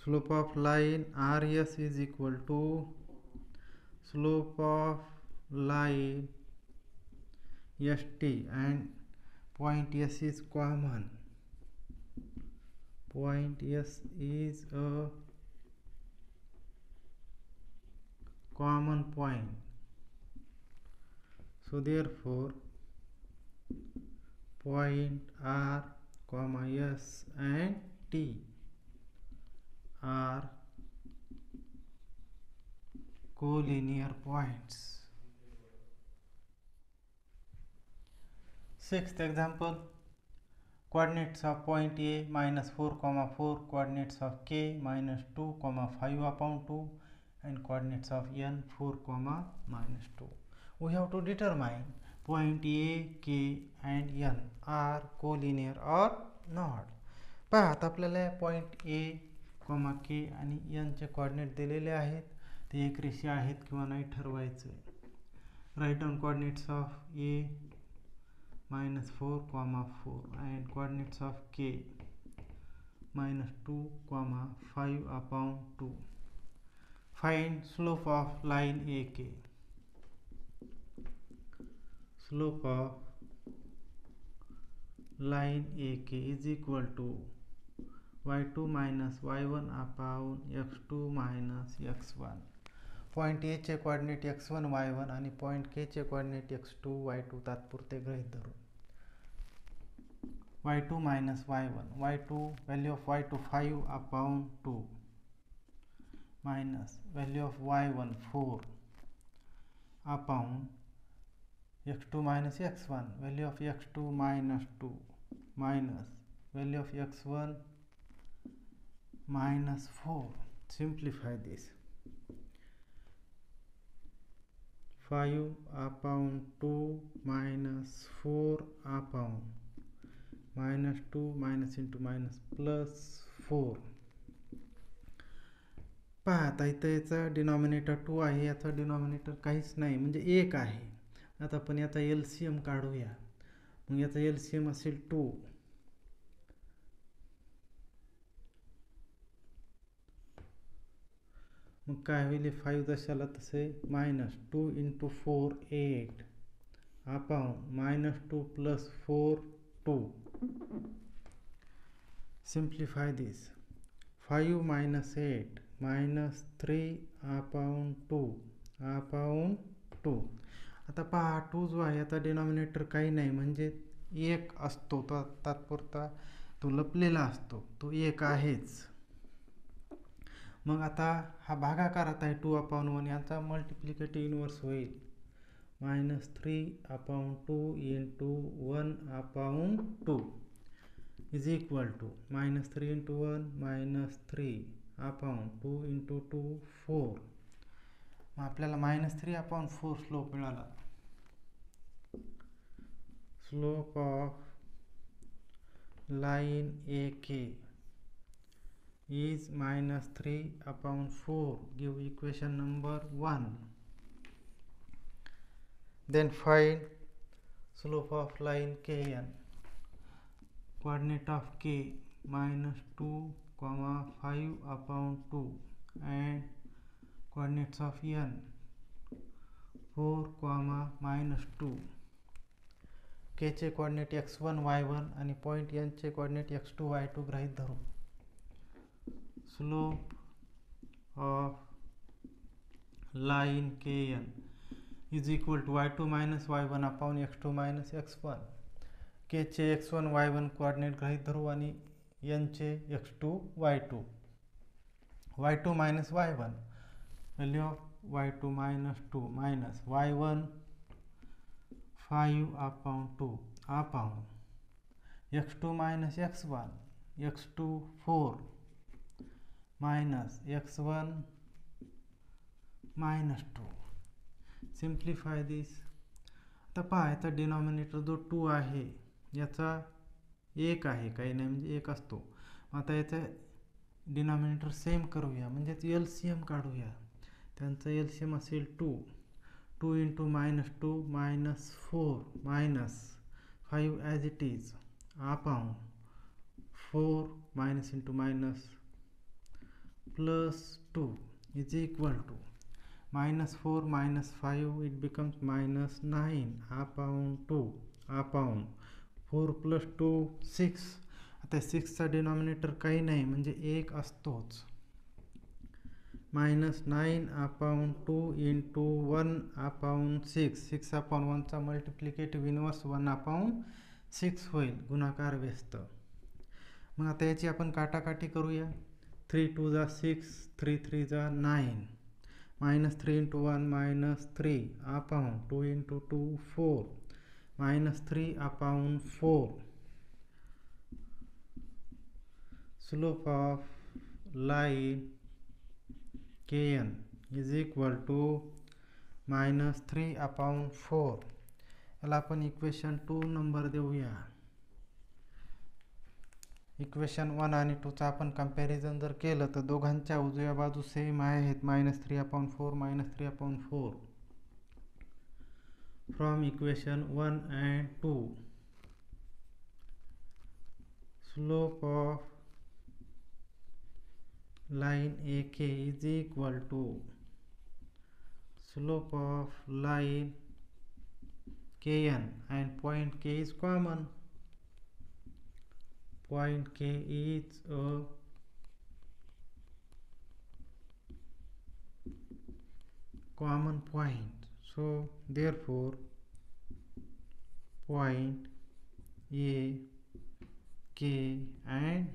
slope of line RS is equal to slope of line ST, and point S is common. Point S is a common point. So therefore point R, S and T are collinear points. Sixth example, coordinates of point A -4, 4, coordinates of K -2, 5 upon 2 and coordinates of n 4 comma minus 2. We have to determine point A, K and n are collinear or not. पहा आता आपल्याला point A, K आणि n चे coordinate दिलेले आहेत, ते एक रेषा आहेत किंवा नाही ठरवायचं. Write down coordinates of A -4, 4 and coordinates of K -2, 5 upon 2. Find slope of line AK. Slope of line AK is equal to y2 minus y1 upon x2 minus x1. Point A चे coordinate x1 y1 आणि point के चे coordinate x2 y2 तात्पुरते गृहीत धरू. y2 minus y1, y2 value of y2 5 upon 2 minus value of y1 4 upon x2 minus x1, value of x2 minus 2 minus value of x1 minus 4. Simplify this. 5 upon 2 minus 4 upon minus 2 minus into minus plus 4. पहा आता इथं याचा denominator 2 आहे, याचा denominator काहीच नाही म्हणजे 1 आहे. आता आपण याचा LCM काढूया. मग याचा LCM असेल 2. मग काय होईल, 5 जशाला तसे minus 2 into 4 8 upon minus 2 plus 4 2. Simplify this. 5 minus 8 minus 3 upon 2 upon 2. आता पहा 2 जो आहे आता डिनॉमिनेटर काही नाही म्हणजे 1 असतो, तो तात्पुरता तो लपलेला असतो, तो 1 आहेच. मग आता हा भागाकारात आहे 2 upon 1, याचा मल्टिप्लिकेटिव्ह इनवर्स होईल -3 upon 2 into 1 upon 2 is equal to -3 into 1 -3 upon 2 into 2 4. मग आपल्याला -3 upon 4 स्लोप मिळाला. Slope of line AK is -3 upon 4. Give equation number 1. Then find slope of line KN. Coordinate of K -2, 5 upon 2 and coordinates of N 4, -2. K चे coordinate x1 y1 आणि point N चे coordinate x2 y2 गृहीत धरू. Slope of line KN is equal to y2 minus y1 upon x2 minus x1. K चे x1 y1 coordinate गृहीत धरू आणि N चे x2 y2. y2 minus y1, value of y2 minus 2 minus y1 5 upon 2 upon x2 minus x1, x2 4 minus x1 minus 2. Simplify this. आता पहा याचा denominator जो 2 आहे याचा 1 आहे, काही नाही म्हणजे 1 असतो. आता याचा डिनॉमिनेटर सेम करूया म्हणजे LCM काढूया. त्यांचा LCM असेल 2 into -2 minus 4 minus 5 as it is upon 4 minus into minus plus 2 is equal to -4 minus 5, it becomes -9 upon 2 upon 4 plus 2 6. आता 6 चा डिनॉमिनेटर काही नाही म्हणजे 1 असतोच. -9 upon 2 into 1 upon 6. 6 upon 1 चा मल्टिप्लिकेटिव्ह इनवर्स 1 upon 6 होईल, गुणाकार व्यस्त. मग आता याची आपण काटाकाटी करूया. 3 2 जा 6, 3 3 जा 9, -3 into 1 -3 upon 2 into 2 4, -3 upon 4. Slope of line KN is equal to -3/4. याला आपण इक्वेशन 2 नंबर देऊया. इक्वेशन 1 आणि 2 चा आपण कंपॅरिझन जर केलं तर दोघांच्या उजव्या बाजू सेम आहेत, -3/4 -3/4. From equation 1 and 2, slope of line AK is equal to slope of line Kn, and point K is common. Point K is a common point, so therefore point A, K and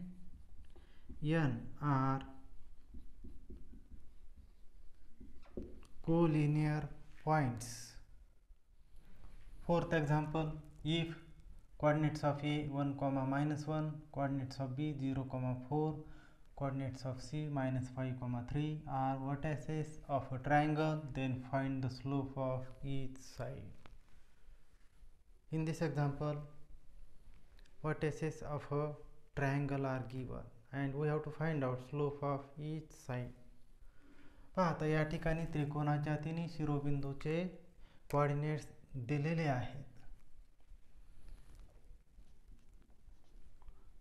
N are collinear points. Fourth example, if coordinates of A 1, -1, coordinates of B 0, 4, coordinates of C -5, 3 are vertices of a triangle, then find the slope of each side. In this example, vertices of a triangle are given and we have to find out slope of each side. पहा, आता या ठिकाणी त्रिकोणाच्या तिन्ही शिरोबिंदूचे coordinates दिलेले आहेत.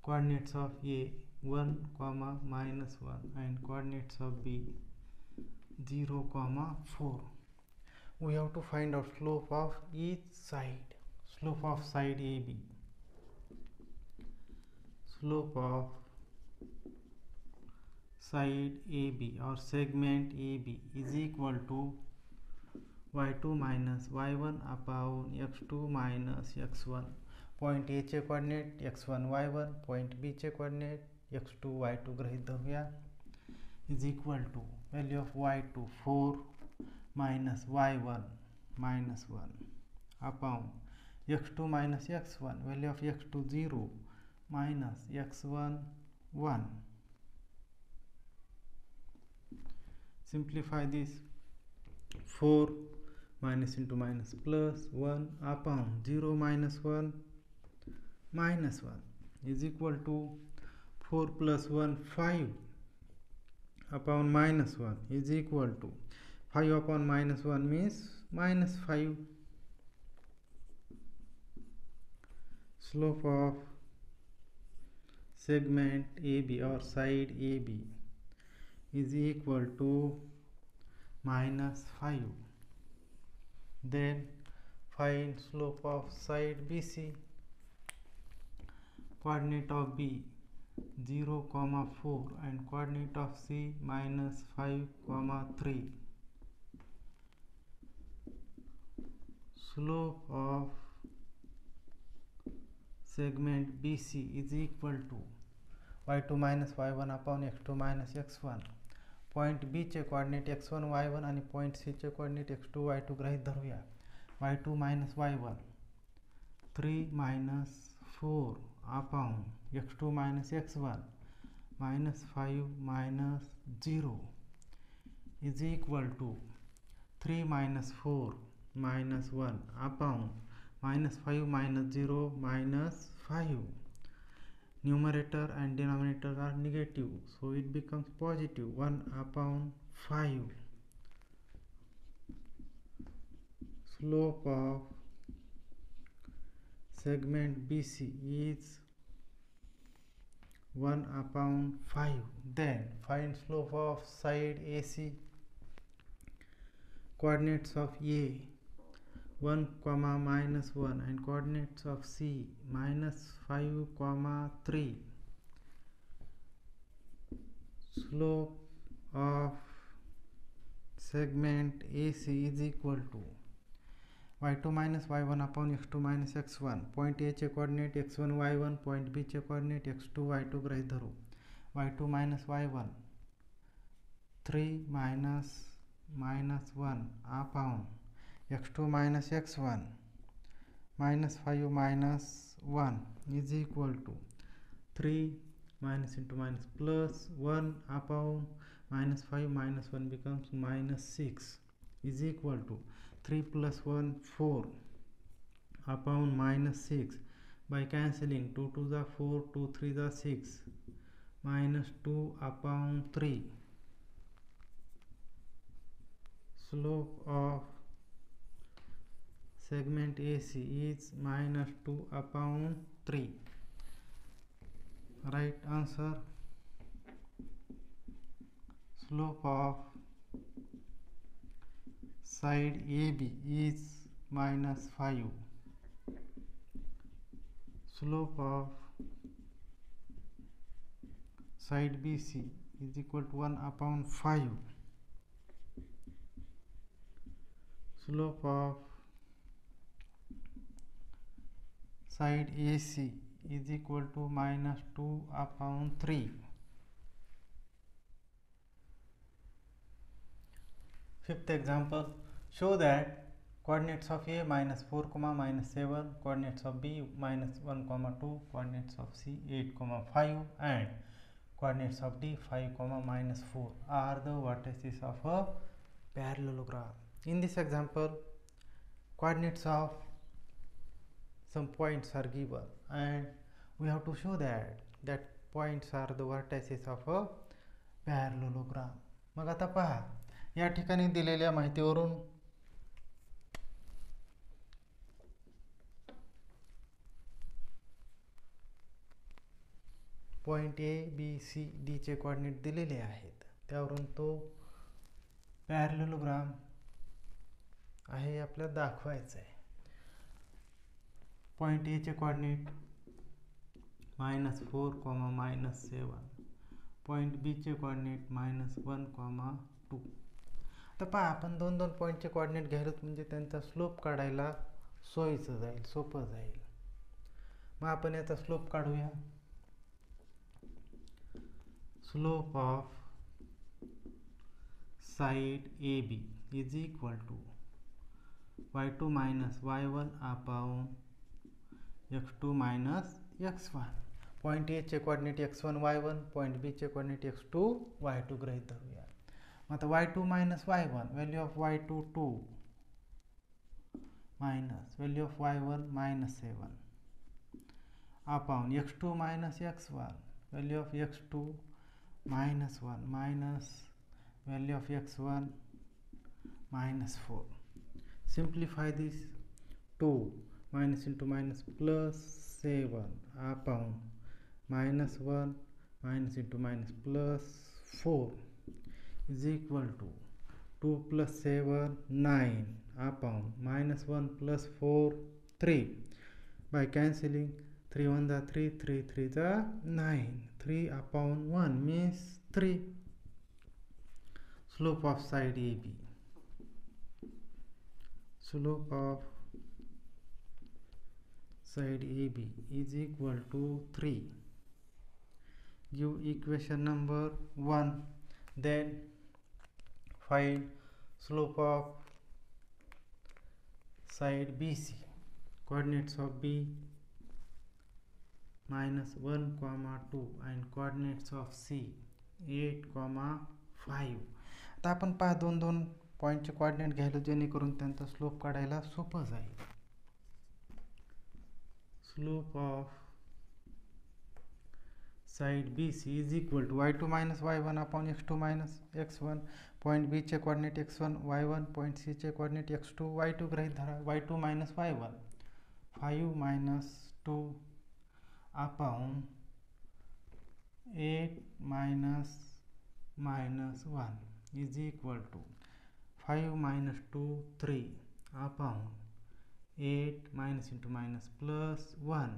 coordinates of A 1, -1 and coordinates of B 0, 4. We have to find out slope of each side. Slope of side AB. Slope of side AB or segment AB is equal to y2 minus y1 upon x2 minus x1. Point A चे coordinate x1 y1, point B चे coordinate x2 y2 गृहीत धरूया. Is equal to value of y2 4 minus y1 -1 upon x2 minus x1, value of x2 0 minus x1 1. Simplify this. 4 minus into minus plus 1 upon 0 minus 1 minus 1 is equal to 4 plus 1 5 upon minus 1 is equal to 5 upon minus 1 means minus 5. Slope of segment AB or side AB is equal to minus 5. Then find slope of side BC. Coordinate of B 0, 4 and coordinate of C minus 5, 3. Slope of segment BC is equal to y2 minus y1 upon x2 minus x1. Point B चे coordinate x1 y1 आणि point सी चे coordinate x2 y2 गृहीत धरूया. y2 minus y1 3 minus 4 upon x2 minus x1 minus 5 minus 0 is equal to 3 minus 4 minus 1 upon minus 5 minus 0 minus 5. Numerator and denominator are negative, so it becomes positive 1 upon 5. Slope of segment BC is 1 upon 5. Then find slope of side AC. Coordinates of A 1, minus 1 and coordinates of C minus 5, 3. Slope of segment AC is equal to y2 minus y1 upon x2 minus x1. Point A चे coordinate x1 y1, point B चे coordinate x2 y2 गृहीत धरू. y2 minus y1 3 minus 1 upon x2 minus x1 minus 5 minus 1 is equal to 3 minus into minus plus 1 upon minus 5 minus 1 becomes minus 6 is equal to 3 plus 1 4 upon minus 6. By cancelling 2 to the 4, 2 3 the 6, minus 2 upon 3. Slope of segment AC is minus 2 upon 3. Right answer. Slope of side AB is minus 5. Slope of side BC is equal to 1 upon 5. Slope of side AC is equal to minus 2 upon 3. Fifth example, show that coordinates of A minus 4 comma minus 7, coordinates of B minus 1 comma 2, coordinates of C 8 comma 5 and coordinates of D 5 comma minus 4 are the vertices of a parallelogram. In this example, coordinates of some points are given and we have to show that points are the vertices of a parallelogram. मग आता पहा, या ठिकाणी दिलेल्या माहितीवरून point A B C D चे coordinate दिलेले आहेत, त्यावरून तो पॅरलेलोग्राम आहे आपल्याला दाखवायचा आहे. पॉइंट ए चे coordinate minus 4 comma minus 7, point B चे कोऑर्डिनेट मायनस 1 कॉमा 2. तर पहा, आपण दोन दोन पॉईंटचे कोऑर्डिनेट घ्यायला म्हणजे त्यांचा स्लोप काढायला सोयीचं जाईल, सोपं जाईल. मग आपण याचा स्लोप काढूया. Slope of side AB is equal to y2 minus y1 upon x2 minus x1. Point A चे coordinate x1 y1, point B चे कोऑर्डिनेट x2 y2 गृहीत धरूया. आता y2 minus y1, value of y2 2 minus value of y1 minus 7 upon x2 minus x1, value of x2 minus 1 minus value of x1 minus 4. Simplify this. 2 minus into minus plus 7 upon minus 1 minus into minus plus 4 is equal to 2 plus 7 9 upon minus 1 plus 4 3. By cancelling 3 1 the 3, 3 3 the 9, 3 upon 1 means 3. Slope of side AB. Slope of side AB is equal to 3. Give equation number 1. Then find slope of side BC. Coordinates of B minus 1 comma 2 and coordinates of C 8 comma 5. आता आपण पहा, दोन दोन पॉईंटचे coordinate घ्यायला जेणेकरून त्यांचा slope काढायला सोपं जाईल. Slope of side BC is equal to y2 minus y1 upon x2 minus x1. Point B चे coordinate x1 y1, point C चे कोऑर्डिनेट x2 y2 गृहीत धरा. y2 minus y1 5 minus 2 upon 8 minus minus 1 is equal to 5 minus 2 3 upon 8 minus into minus plus 1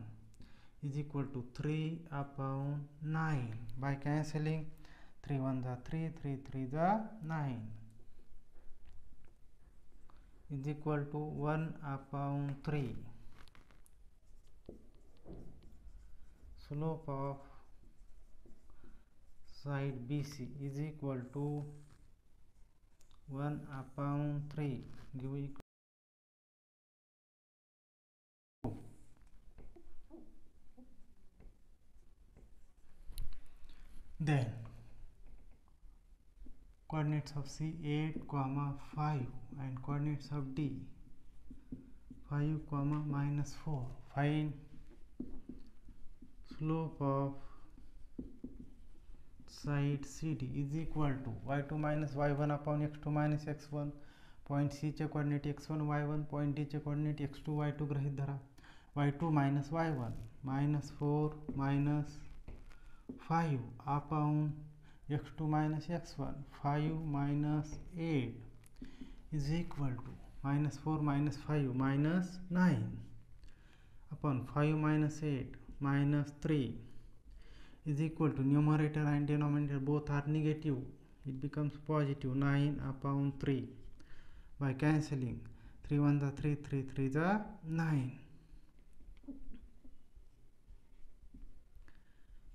is equal to 3 upon 9. By cancelling 3 1 the 3, 3 3 the 9 is equal to 1 upon 3. Slope of side BC is equal to 1 upon 3. Give equal Then coordinates of C 8, 5 and coordinates of D 5, -4. Find slope of side CD is equal to y2 minus y1 upon x2 minus x1. Point C चे coordinate x1 y1, point D चे coordinate x2 y2 गृहीत धरा. y2 minus y1 minus 4 minus 5 upon x2 minus x1 5 minus 8 is equal to minus 4 minus 5 minus 9 upon 5 minus 8 minus 3 is equal to numerator and denominator both are negative, it becomes positive 9 upon 3. By cancelling 3 1 the 3 3 3 the 9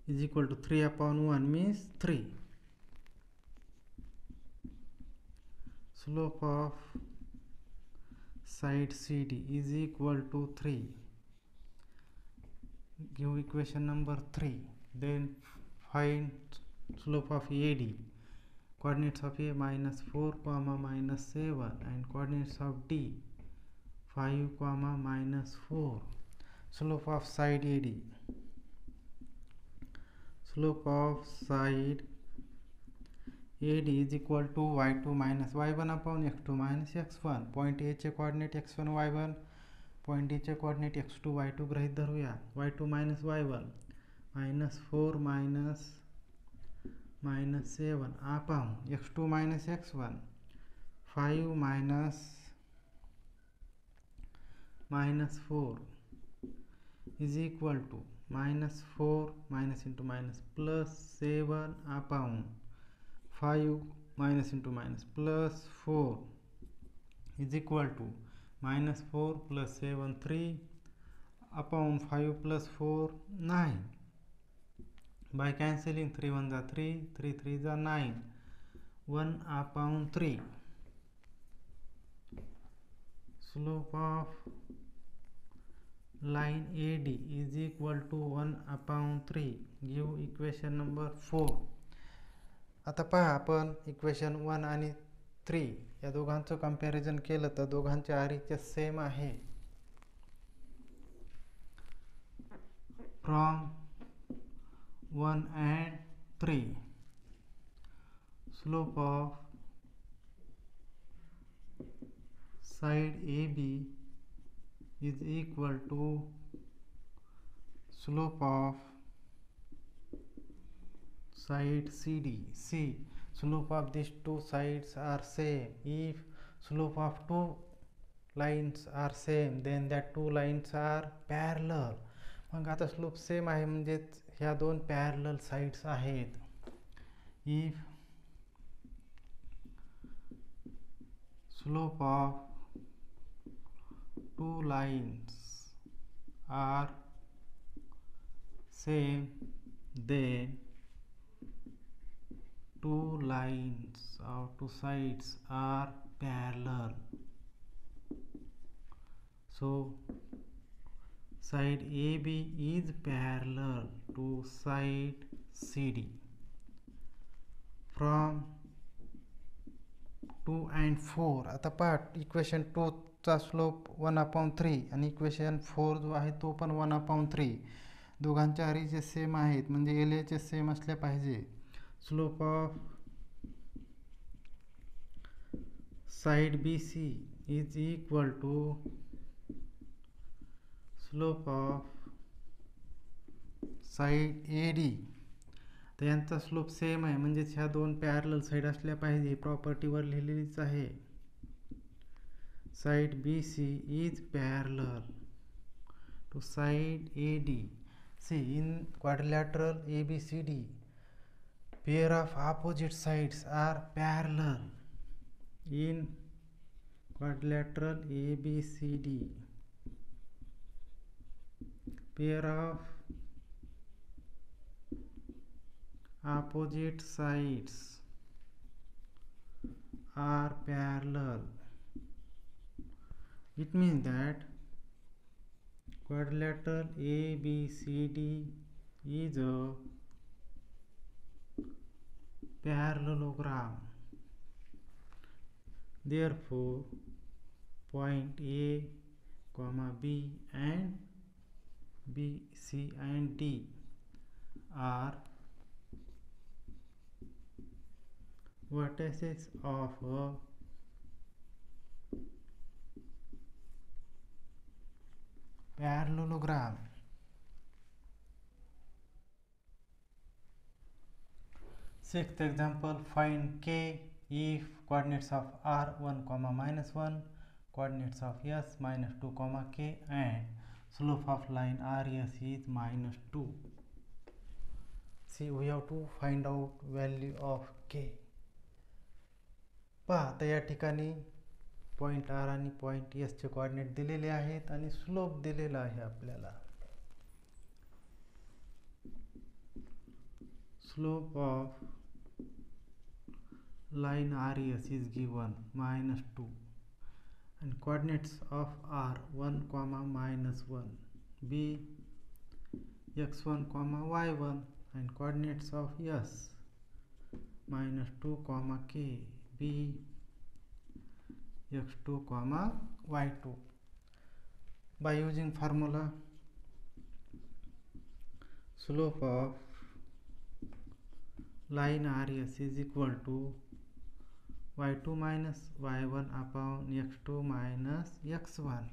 is equal to 3 upon 1 means 3. Slope of side CD is equal to 3. Give equation number 3. Then find slope of AD. Coordinates of A minus 4, minus 7 and coordinates of D 5, minus 4. Slope of side AD. Slope of side AD is equal to y2 minus y1 upon x2 minus x1. Point A चे coordinate x1 y1, point D चे coordinate x2 y2 गृहीत धरूया. y2 minus y1 minus 4 minus 7 upon x2 minus x1 5 minus 4 is equal to minus 4 minus into minus plus 7 upon 5 minus into minus plus 4 is equal to minus 4 plus 7 3 upon 5 plus 4 9. By cancelling 3 1 the 3 3 3 the 9 1 upon 3. Slope of line AD is equal to 1 upon 3. Give equation number 4. आता पहा आपण equation 1 आणि 3 या दोघांचं comparison केलं तर दोघांच्या आरीचे same आहे. From 1 and 3 slope of side AB is equal to slope of side CD. See, slope of these two sides are same. If slope of two lines are same, then that two lines are parallel. मग आता slope same आहे म्हणजे ह्या दोन parallel sides आहेत. If slope of two lines are same then two lines or two sides are parallel. So side AB is parallel to side CD. From 2 and 4 आता पहा equation 2 चा स्लोप 1/3 आणि equation 4 जो आहे तो पण 1/3. दोघांच्या आरीचे सेम आहेत म्हणजे LA चे सेम असले पाहिजे. Slope of side BC is equal to slope of side AD. तर यांचा स्लोप सेम आहे म्हणजे ह्या दोन पॅरलल साइड असल्या पाहिजे. प्रॉपर्टीवर लिहिलेलीच आहे. Side BC is parallel to side AD. See, in quadrilateral ABCD pair of opposite sides are parallel. In quadrilateral ABCD pair of opposite sides are parallel. It means that quadrilateral ABCD is a parallelogram. Therefore, point A, B and B, C and D are vertices of a parallelogram. Sixth example, find K if coordinates of r 1, -1, coordinates of s -2, k and slope of line rs is -2. See, we have to find out value of k. पहा आता या ठिकाणी point are आणि point S चे coordinate दिलेले आहेत आणि slope दिलेला आहे आपल्याला. Slope of line RES is given -2 and coordinates of R 1, -1, B x1, y1 and coordinates of S -2, k B x2, y2. By using formula, slope of line RES is equal to y2 minus y1 upon x2 minus x1.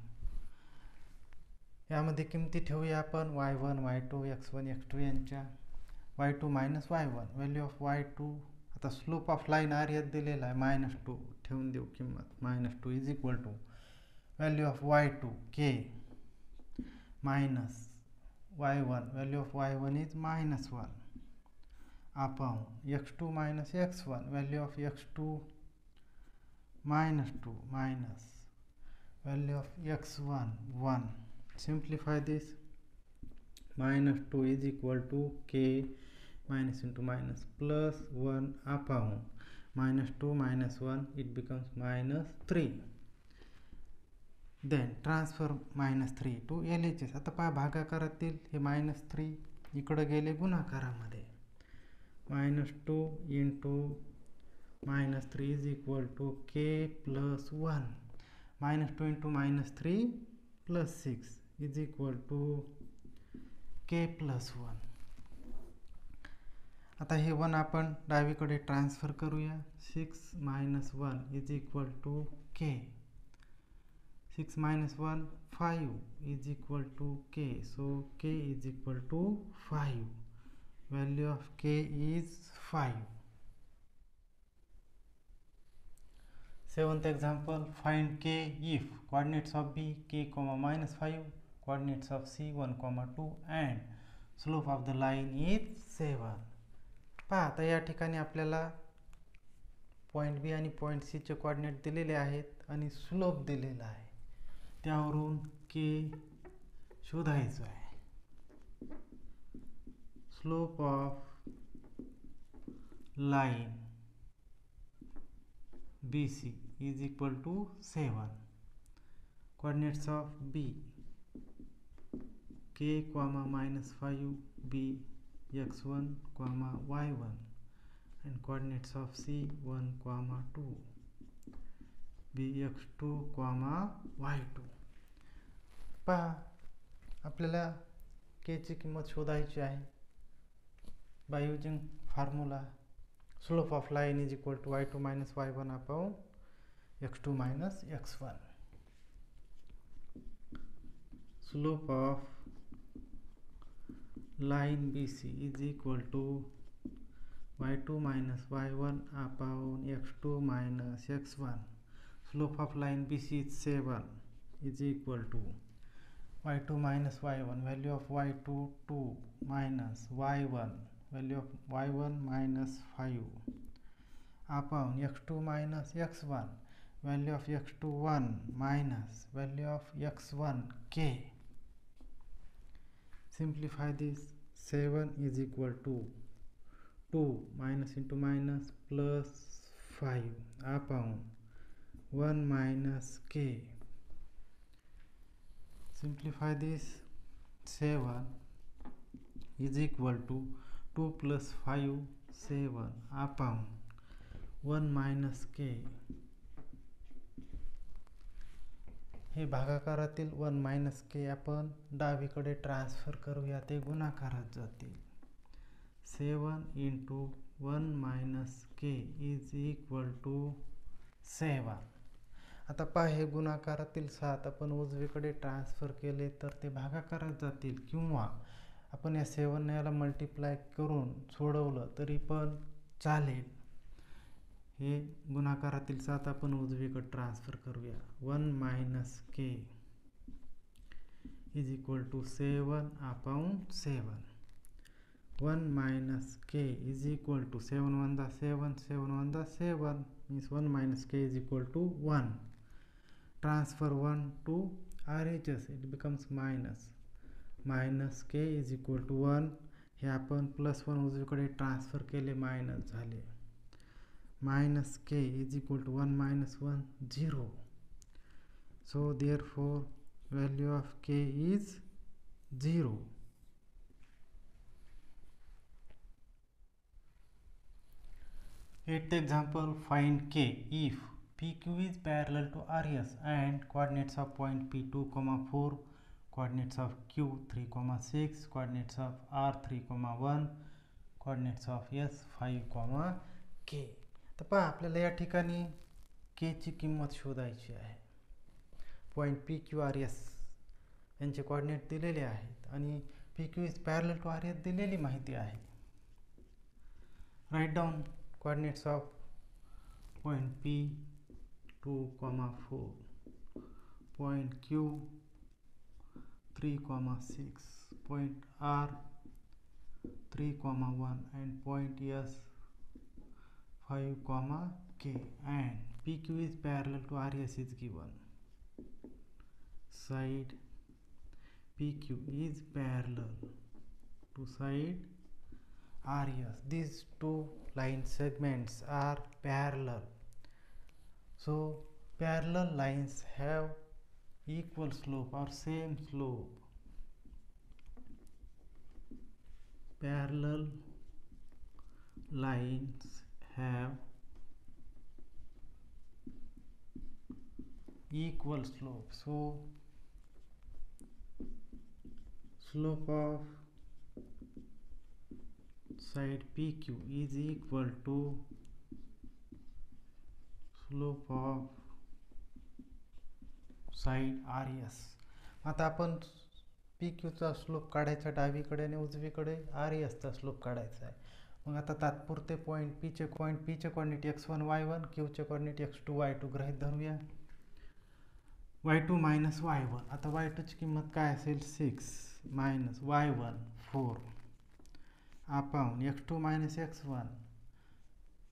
यामध्ये किमती ठेवूया आपण y1, y2, x1, x2 यांच्या. y2 minus y1, value of y2. आता slope of line RES दिलेला आहे -2, ठेवून देऊ किंमत -2 is equal to value of y2 k minus y1, value of y1 is -1 upon x2 minus x1, value of x2 -2 minus value of x1 1. Simplify this. -2 is equal to k minus into minus plus 1 upon -2 minus 1, it becomes -3. Then transfer -3 to LHS. आता पहा भागाकारातील हे -3 इकडे गेले गुणाकारामध्ये. -2 into -3 is equal to k plus 1. -2 into -3 plus 6 is equal to k plus 1. आता हे 1 आपण डावीकडे transfer करूया. 6 minus 1 is equal to k. 6 minus 1 5 is equal to k. So k is equal to 5. Value of k is 5. Seventh example, find k if coordinates of b k, -5, coordinates of c 1, 2 and slope of the line is 7. पहा आता या ठिकाणी आपल्याला point B आणि point सी चे coordinate दिलेले आहेत आणि स्लोप दिलेला आहे. त्यावरून k शोधायचा आहे. Slope of line BC is equal to 7. Coordinates of B k, -5 B x1, y1 and coordinates of C 1, 2 B x2, y2. पहा आपल्याला k ची किंमत शोधायची आहे. By using formula, slope of line is equal to y2 minus y1 upon x2 minus x1. Slope of line BC is equal to y2 minus y1 upon x2 minus x1. Slope of line BC is 7 is equal to y2 minus y1, value of y2 2 minus y1, value of y1 minus 5 upon x2 minus x1, value of x2 1 minus value of x1 k. Simplify this. 7 is equal to 2 minus into minus plus 5 upon 1 minus k. Simplify this. 7 is equal to 2 plus 5 7 upon 1 minus k. हे भागाकारातील 1 minus K आपण डावीकडे transfer करूया, ते गुणाकारात जातील. 7 into 1 minus K is equal to 7. आता पहा, हे गुणाकारातील 7 आपण उजवीकडे ट्रान्सफर केले तर ते भागाकारात जातील, किंवा आपण या 7 याला मल्टिप्लाय करून सोडवलं तरी पण चालेल. हे गुणाकारातील 7 आपण उजवीकडे ट्रान्सफर करूया. 1 minus K is equal to 7 upon 7. 1 minus k is equal to 7 1 the 7, 7 1 the 7, means 1 minus k is equal to 1. Transfer 1 to RHS, it becomes minus. Minus k is equal to 1. हे आपण plus 1 उजवीकडे transfer केले, minus झाले. Minus k is equal to 1 minus 1, 0. So therefore value of k is 0. Eighth example, find k if PQ is parallel to RS and coordinates of point P2, 4, coordinates of Q 3, 6, coordinates of R 3, 1, coordinates of S 5, k. तर पहा, आपल्याला या ठिकाणी k ची किंमत शोधायची आहे. Point PQRS यांचे कोऑर्डिनेट दिलेले आहेत आणि PQ is parallel to RS दिलेली माहिती आहे. Write down coordinates of point P 2, 4, point Q 3, 6, point R 3, 1 and point S 5, K, and PQ is parallel to RS is given. Side PQ is parallel to side RS. These two line segments are parallel. So parallel lines have equal slope or same slope. Parallel lines have equal slope. So slope of side PQ is equal to slope of side RS. आता आपण PQ चा slope काढायचा डावीकडे आणि उजवीकडे RS चा slope काढायचा आहे. मग आता तात्पुरते पॉईंट P चे कोऑर्डिनेट x1 y1, Q चे कोऑर्डिनेट x2 y2 गृहीत धरूया. y2 minus y1. आता y2 ची किंमत काय असेल, 6 minus y1 4 upon x2 minus x1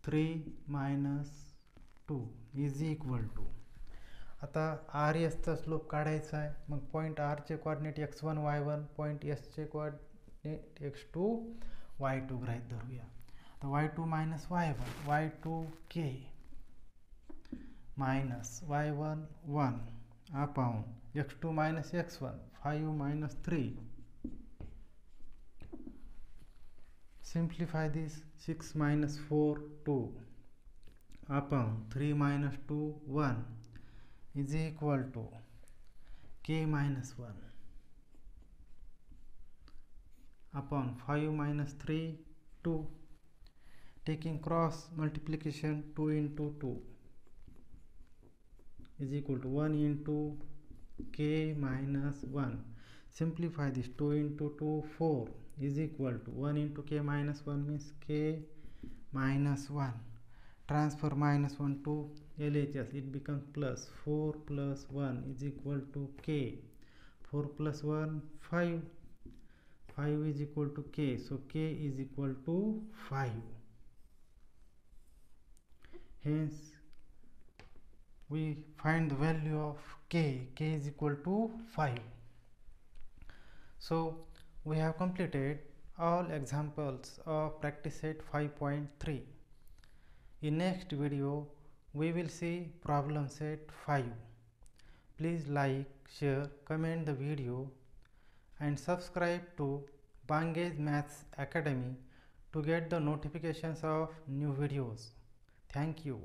3 minus 2 is equal to. आता RS चा स्लोप काढायचा आहे. मग पॉईंट R चे coordinate x1 y1, point S चे कोऑर्डिनेट x2 y2 गृहीत धरूया. आता y2 minus y1, y2 k minus y1 1 upon x2 minus x1 5 minus 3. Simplify this. 6 minus 4 2 upon 3 minus 2 1 is equal to k minus 1 upon 5 minus 3 2. Taking cross multiplication, 2 into 2 is equal to 1 into k minus 1. Simplify this. 2 into 2 4 is equal to 1 into k minus 1 means k minus 1. Transfer minus 1 to LHS, it becomes plus. 4 plus 1 is equal to k. 4 plus 1 5. 5 is equal to k, so k is equal to 5. Hence we find the value of k. K is equal to 5. So we have completed all examples of practice set 5.3. In next video we will see problem set 5. Please like, share, comment the video and subscribe to Bangage Maths Academy to get the notifications of new videos. Thank you.